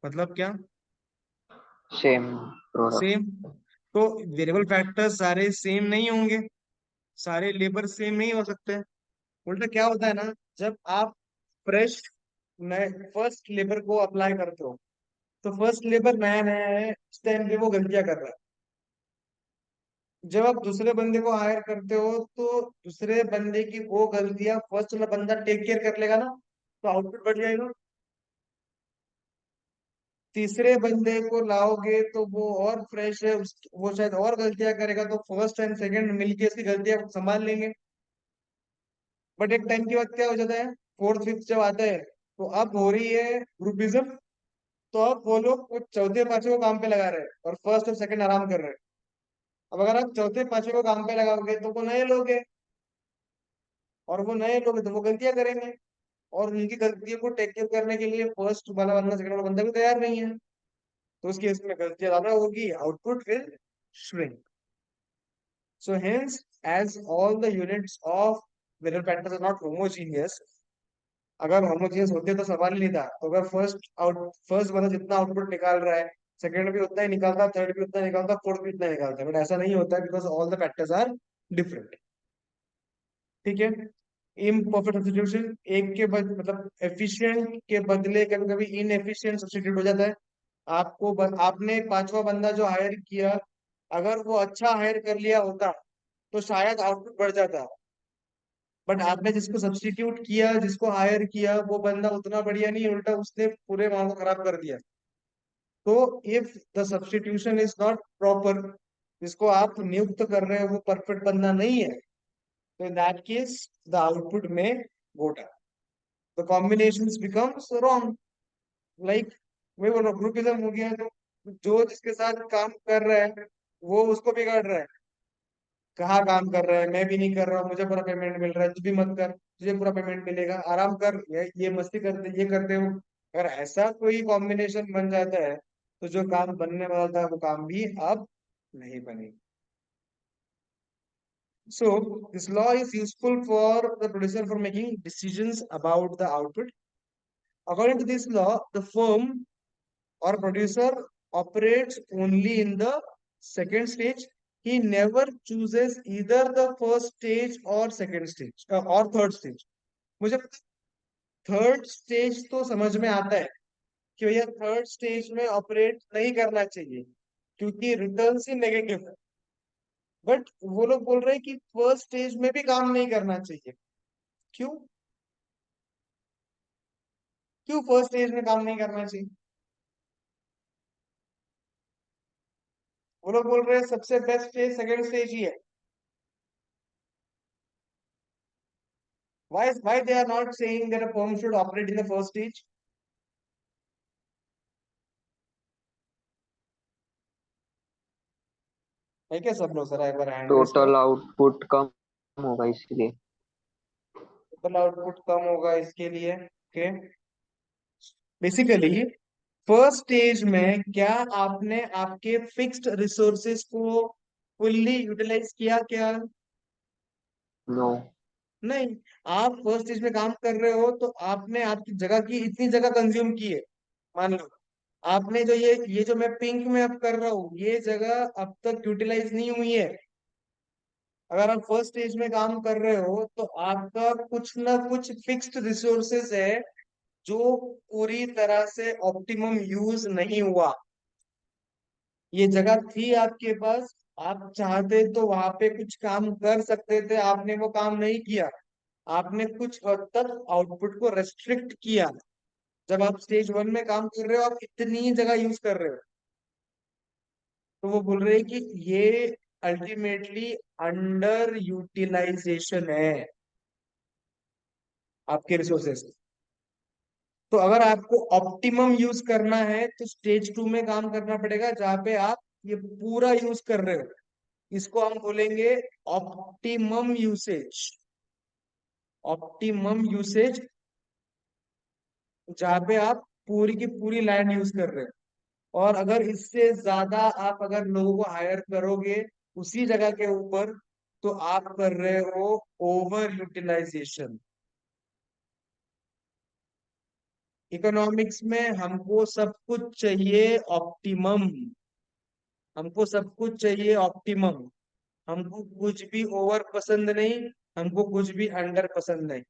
मतलब क्या? same product. सेम. तो वेरिएबल फैक्टर्स सारे सेम नहीं होंगे, सारे लेबर सेम नहीं हो सकते. उल्टा क्या होता है ना, जब आप फ्रेश नए फर्स्ट लेबर को अप्लाई करते हो, तो फर्स्ट लेबर नया नया है, उस टाइम पे वो गलतियां कर रहा है. जब आप दूसरे बंदे को हायर करते हो, तो दूसरे बंदे की वो गलतियां फर्स्ट वाला बंदा टेक केयर कर लेगा ना, तो आउटपुट बढ़ जाएगा. तीसरे बंदे को लाओगे तो वो और फ्रेश है, वो शायद और गलतियां करेगा, तो फर्स्ट एंड सेकंड मिलके इसकी गलतियां संभाल लेंगे. बट एक टाइम के बाद क्या हो जाता है, फोर्थ फिफ्थ जब आता है, तो अब हो रही है ग्रुपिज्म. तो अब वो लोग वो चौथे पांचवे को काम पे लगा रहे हैं और फर्स्ट और सेकंड आराम कर रहे हैं. अब अगर आप चौथे पांचवे को काम पे लगाओगे, तो वो नए लोग हैं, और वो नए लोग हैं तो वो गलतियां करेंगे, और उनकी गलतियों को टेक केयर करने के लिए फर्स्ट वाला बंदा सेकंड वाला बंदा भी तैयार नहीं है. तो उस केस में गलतियां ज्यादा होगी, output will shrink. So hence, as all the units of variable factors are not homogeneous, अगर homogeneous होते तो सवाल ही नहीं था. तो अगर फर्स्ट बंदा जितना आउटपुट निकाल रहा है, सेकंड भी उतना ही निकालता, थर्ड भी उतना ही निकालता, फोर्थ भी उतना ही निकालता, बट ऐसा नहीं होता, because all the factors are different. ठीक है। इम्परफेक्ट सब्स्टिट्यूशन, एक के बद मतलब एफिशिएंट के बदले कभी कभी इनएफिशिएंट सब्स्टिट्यूट हो जाता है। आपने पांचवा बंदा जो हायर किया, अगर वो अच्छा हायर कर लिया होता तो शायद आउटपुट बढ़ जाता। बट आपने जिसको सब्स्टिट्यूट किया, जिसको हायर किया, वो बंदा उतना बढ़िया नहीं, उल्टा उसने पूरे माहौल को खराब कर दिया। तो if the substitution is not proper, जिसको आप नियुक्त कर रहे हो वो परफेक्ट बंदा नहीं है, तो in that case the output में go down, the combinations becomes wrong. Like वही बोल रहा हूँ, ग्रुपिज्म हो गया। तो जो जिसके साथ काम कर रहा है वो उसको बिगाड़ रहा है। कहाँ काम कर रहा है, मैं भी नहीं कर रहा हूँ, मुझे पूरा पेमेंट मिल रहा है, तू भी मत कर, तुझे पूरा पेमेंट मिलेगा, आराम कर, ये मस्ती करते, ये करते हो। अगर ऐसा कोई कॉम्बिनेशन बन जाता है तो जो काम बनने वाला था वो काम भी अब नहीं बनेगा। So this law is useful for the producer for making decisions about the output. According to this law, the firm or producer operates only in the second stage. He never chooses either the first stage or second stage or third stage. मुझे third stage तो समझ में आता है कि भैया third stage में operate नहीं करना चाहिए क्योंकि रिटर्न्स ही नेगेटिव है। बट वो लोग बोल रहे हैं कि फर्स्ट स्टेज में भी काम नहीं करना चाहिए। क्यों? क्यों फर्स्ट स्टेज में काम नहीं करना चाहिए? वो लोग बोल रहे हैं सबसे बेस्ट स्टेज सेकंड स्टेज ही है। Why they are not saying that a firm should operate in the first stage? है क्या सब लोग? सर एक बार हैंड रेस टोटल करो। आउटपुट कम होगा इसलिए। टोटल आउटपुट कम होगा इसके लिए। ओके, बेसिकली फर्स्ट स्टेज में क्या आपने आपके फिक्स्ड रिसोर्सेज को फुल्ली यूटिलाइज किया क्या? नो। नहीं। आप फर्स्ट स्टेज में काम कर रहे हो तो आपने आपकी जगह की इतनी जगह कंज्यूम की है। मान लो आपने जो ये जो मैं पिंक में अब कर रहा हूँ, ये जगह अब तक यूटिलाइज नहीं हुई है। अगर आप फर्स्ट स्टेज में काम कर रहे हो तो आपका कुछ ना कुछ फिक्स्ड रिसोर्सेस है जो पूरी तरह से ऑप्टिमम यूज नहीं हुआ। ये जगह थी आपके पास, आप चाहते तो वहां पे कुछ काम कर सकते थे, आपने वो काम नहीं किया। आपने कुछ हद तक आउटपुट को रेस्ट्रिक्ट किया। जब आप स्टेज वन में काम कर रहे हो आप इतनी जगह यूज कर रहे हो, तो वो बोल रहे हैं कि ये अल्टीमेटली अंडर यूटिलाइजेशन है आपके रिसोर्सेस। तो अगर आपको ऑप्टिमम यूज करना है तो स्टेज टू में काम करना पड़ेगा जहां पे आप ये पूरा यूज कर रहे हो। इसको हम बोलेंगे ऑप्टिमम यूसेज। ऑप्टिमम यूसेज जहां पे आप पूरी की पूरी लैंड यूज कर रहे हो। और अगर इससे ज्यादा आप अगर लोगों को हायर करोगे उसी जगह के ऊपर तो आप कर रहे हो ओवर यूटिलाइजेशन। इकोनॉमिक्स में हमको सब कुछ चाहिए ऑप्टिमम। हमको सब कुछ चाहिए ऑप्टिमम। हमको कुछ भी ओवर पसंद नहीं, हमको कुछ भी अंडर पसंद नहीं।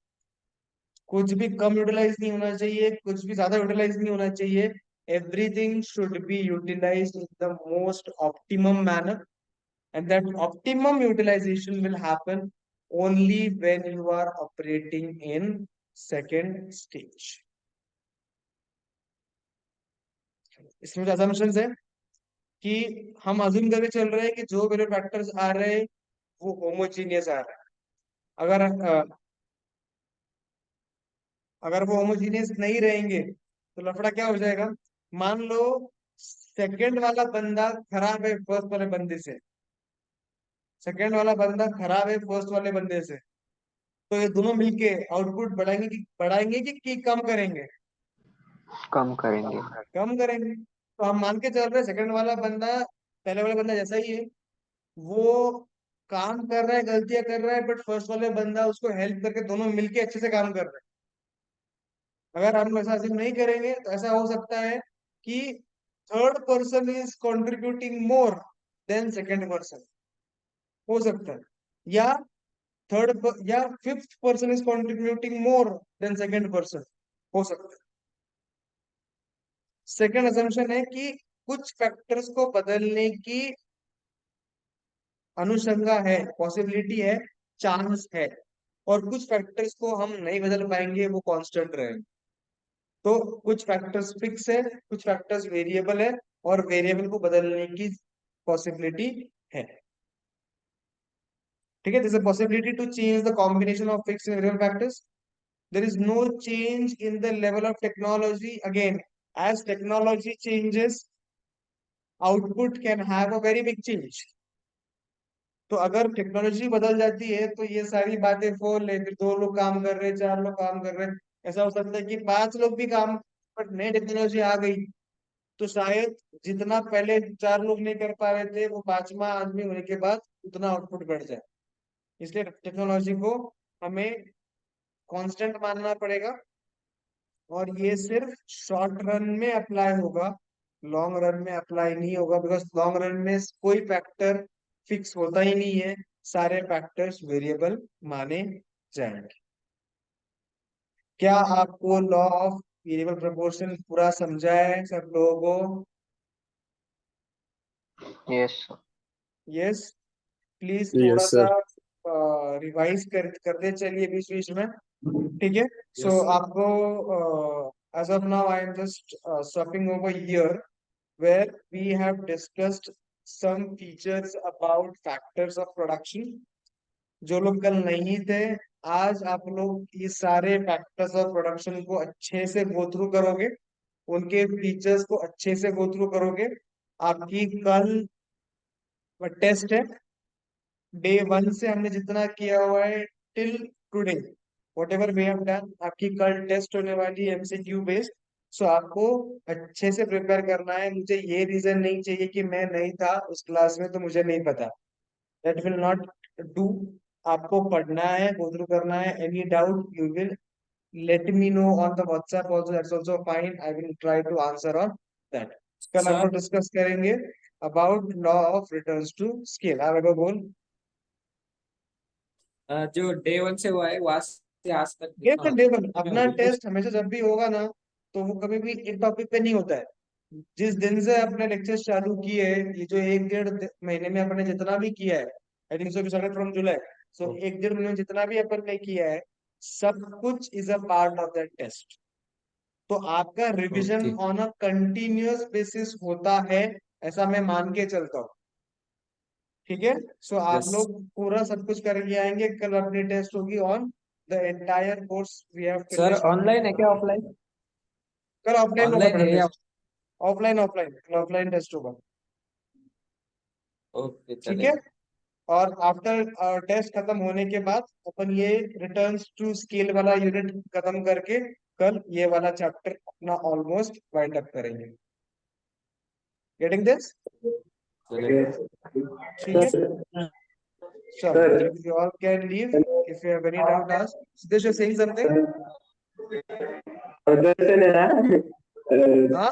कुछ भी कम यूटिलाइज नहीं होना चाहिए, कुछ भी ज्यादा यूटिलाइज नहीं होना चाहिए। Everything should be utilised in the most optimum manner, and that optimum utilization will happen only when you are operating in second stage. इसमें जो assumptions है कि हम अज्यूम करके चल रहे हैं कि जो वैल्यू फैक्टर्स आ रहे हैं वो होमोजीनियस आ रहा है। अगर वो होमोजीनियस नहीं रहेंगे तो लफड़ा क्या हो जाएगा? मान लो सेकंड वाला बंदा खराब है फर्स्ट वाले बंदे से, सेकंड वाला बंदा खराब है फर्स्ट वाले बंदे से, तो ये दोनों मिलके आउटपुट बढ़ाएंगे कि कम करेंगे? कम करेंगे। कम करेंगे। तो हम मान के चल रहे हैं सेकंड वाला बंदा पहले वाले बंदा जैसा ही है। वो काम कर रहा है, गलतियां कर रहा है, बट फर्स्ट वाले बंदा उसको हेल्प करके दोनों मिलके अच्छे से काम कर रहे हैं। अगर हम ऐसा assume नहीं करेंगे तो ऐसा हो सकता है कि third person is contributing more than second person. हो सकता है। या थर्ड या fifth person is contributing more than second person, हो सकता है। सेकंड असम्पशन है कि कुछ फैक्टर्स को बदलने की अनुशंका है, पॉसिबिलिटी है, चांस है, और कुछ फैक्टर्स को हम नहीं बदल पाएंगे, वो कांस्टेंट रहेंगे। तो कुछ फैक्टर्स फिक्स है, कुछ फैक्टर्स वेरिएबल है, और वेरिएबल को बदलने की पॉसिबिलिटी है। ठीक है, this a possibility to change the combination of fix and variable factors. There is no change in the level of technology. Again, as technology changes, output can have a very big change. तो अगर technology बदल जाती है तो ये सारी बातें phone ले, फिर 2 लोग काम कर रहे हैं, 4 लोग काम कर रहे हैं, ऐसा हो सकता है कि 5 लोग भी काम, बट नई टेक्नोलॉजी आ गई तो शायद जितना पहले 4 लोग नहीं कर पा रहे थे, वो 5वां आदमी होने के बाद उतना आउटपुट बढ़ जाए। इसलिए टेक्नोलॉजी को हमें कांस्टेंट मानना पड़ेगा, और ये सिर्फ शॉर्ट रन में अप्लाई होगा, लॉन्ग रन में अप्लाई नहीं होगा, बिकॉज लॉन्ग रन में कोई फैक्टर फिक्स होता ही नहीं है, सारे फैक्टर्स वेरिएबल माने जाएंगे। क्या आपको लॉ ऑफ वेरिएबल प्रोपोर्शन पूरा समझा है सब लोगों को? Yes. यस, प्लीज Yes, थोड़ा सा sir. रिवाइज करते चलिए बीच बीच में। ठीक है, सो Yes. आपको as of now I am just stopping over here where we have discussed some features about factors of production। जो लोग कल नहीं थे, आज आप लोग ये सारे फैक्टर्स ऑफ प्रोडक्शन को अच्छे से गो थ्रू करोगे, उनके फीचर्स को अच्छे से गो थ्रू करोगे। आपकी कल टेस्ट है, डे 1 से हमने जितना किया हुआ है till today, whatever we have done, आपकी कल टेस्ट होने वाली है एमसीक्यू बेस्ड। सो आपको अच्छे से प्रिपेयर करना है। मुझे ये रीजन नहीं चाहिए कि मैं नहीं था उस क्लास में तो मुझे नहीं पता, दैट विल नॉट डू। आपको पढ़ना है, गो थ्रू करना है। Any doubt you will let me know on the WhatsApp also, that's also fine, I will try to answer on that। कल हम Sir, लोग डिस्कस करेंगे about law of returns to scale। आप एक बार बोल, जो डे 1 से हुआ है वहां से आज तक ये कितना तो होगा? डेवन कितने अपना हो गए? टेस्ट हमेशा जब भी होगा ना, तो वो कभी भी एक टॉपिक पे नहीं होता है। जिस दिन से अपने लेक्चर्स चालू किए, ये जो 1 डेढ़ महीने में अपने जितना भी किया है, I think so started from July, so 1 डेढ़ महीने में जितना भी अपन ने किया है, सब कुछ is a part of that test. तो आपका revision okay. On a continuous basis होता है, ऐसा मैं मान के चलता हूँ। ठीक है, सो आप यस लोग पूरा सब कुछ करके आएंगे। कल अपनी टेस्ट होगी on the entire course we have sir, finished. Online है क्या ऑफलाइन? कल ऑफलाइन होगा ऑनलाइन मेरा है या? टेस्ट, ऑफलाइन ऑफलाइन कल ऑफलाइन टेस्ट होगा। ओके, ठीक है, चलेगा। और आफ्टर टेस्ट खत्म होने के बाद अपन ये रिटर्न्स टू स्केल वाला यूनिट खत्म करके कल ये वाला चैप्टर अपना ऑलमोस्ट वाइंड अप करेंगे। Getting this? चलेगा। ठीक है, Sir, चलो you all can leave, if you have any doubt ask. Siddhesh you saying something? प्रदर्शन है ना? हाँ,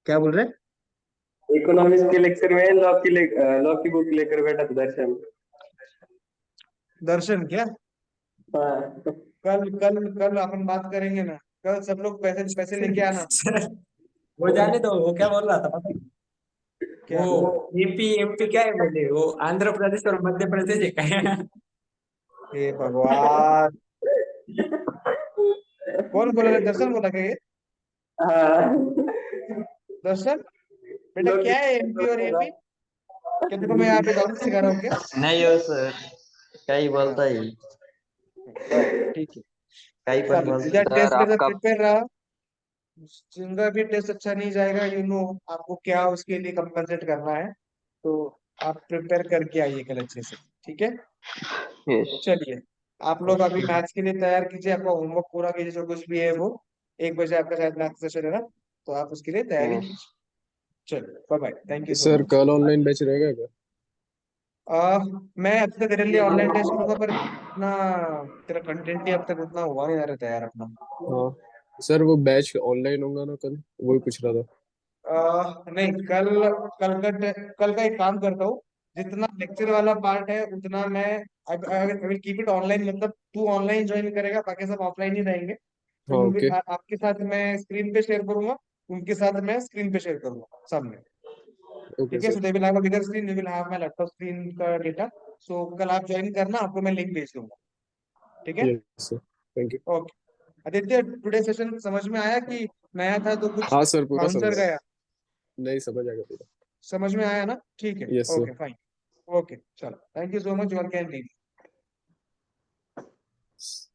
क्या बोल रहे हैं? इकोनॉमिक्स के लेक्चर में लॉ की बुक लेकर बैठा था दर्शन। दर्शन क्या? हाँ। कल कल कल अपन बात करेंगे ना, कल सब लोग पैसे पैसे लेके आना। सर, वो जाने दो। वो क्या बोल रहा था पता है? क्या? वो एमपी एमपी क्या है बोले? वो आंध्र प्रदेश और मध्य प्रदेश है क्या? हे भगवान, कौन बोला? दर्शन बोला क्या ये? हाँ। दर्शन, बेटा लॉ की क्या है एमपी और एपी? क्या देखो मैं यहाँ पे जॉब सिखा रहा हूँ क्या? नाही हो सर, काही हाँ, बोलताय, बरं, ठीक है। काही पण चलो बोलताय। ज्या सर टेस्ट के साथ आपका प्रिपेयर रहा, जिनका भी टेस्ट अच्छा नहीं जाएगा, यू नो आपको क्या उसके लिए कंपनसेट करना है, तो आप प्रिपेयर करके आइए कल अच्छे से। ठीक है, यस। चलिए आप लोग अभी मैथ्स के लिए तैयार कीजिए, आपका होमवर्क पूरा कीजिए, जो कुछ भी है वो। 1 बजे आपका शायद मैथ्स सेशन है ना, तो आप उसके लिए तैयारी यस। कीजिए। चलो bye bye, thank you so sir much. कल ऑनलाइन बैच रहेगा क्या? मैं अब तक तेरे लिए ऑनलाइन टेस्ट लूंगा, पर इतना तेरा कंटेंट ही अब तक उतना हुआ नहीं रहता है यार अपना। हाँ सर, वो बैच ऑनलाइन होगा ना कल, वही पूछ रहा था। नहीं, कल कल का एक काम करता हूँ, जितना लेक्चर वाला पार्ट है उतना मैं I will keep it online, मतलब तू ऑनलाइन ज्वाइन करेगा, बाकी सब ऑफलाइन ही रहेंगे। हाँ तो ओके आपके साथ मैं स्क्रीन पे शेयर करूंगा, उनके साथ मैं स्क्रीन पे शेयर करूंगा सामने। ओके ठीक है, so sir they will have a bigger screen, we will have my laptop screen का डेटा। सो कल आप ज्वाइन करना, आपको मैं लिंक भेज दूंगा। ठीक है, yes sir thank you okay. Aditya, today session समझ में आया कि नया था तो कुछ हाँ सर पूरा समझ बाउंसर आया गया? नहीं समझ आ गया पूरा समझ में आया ना? ठीक है, यस ओके फाइन। ओके चलो, thank you so much, one can leave. Sir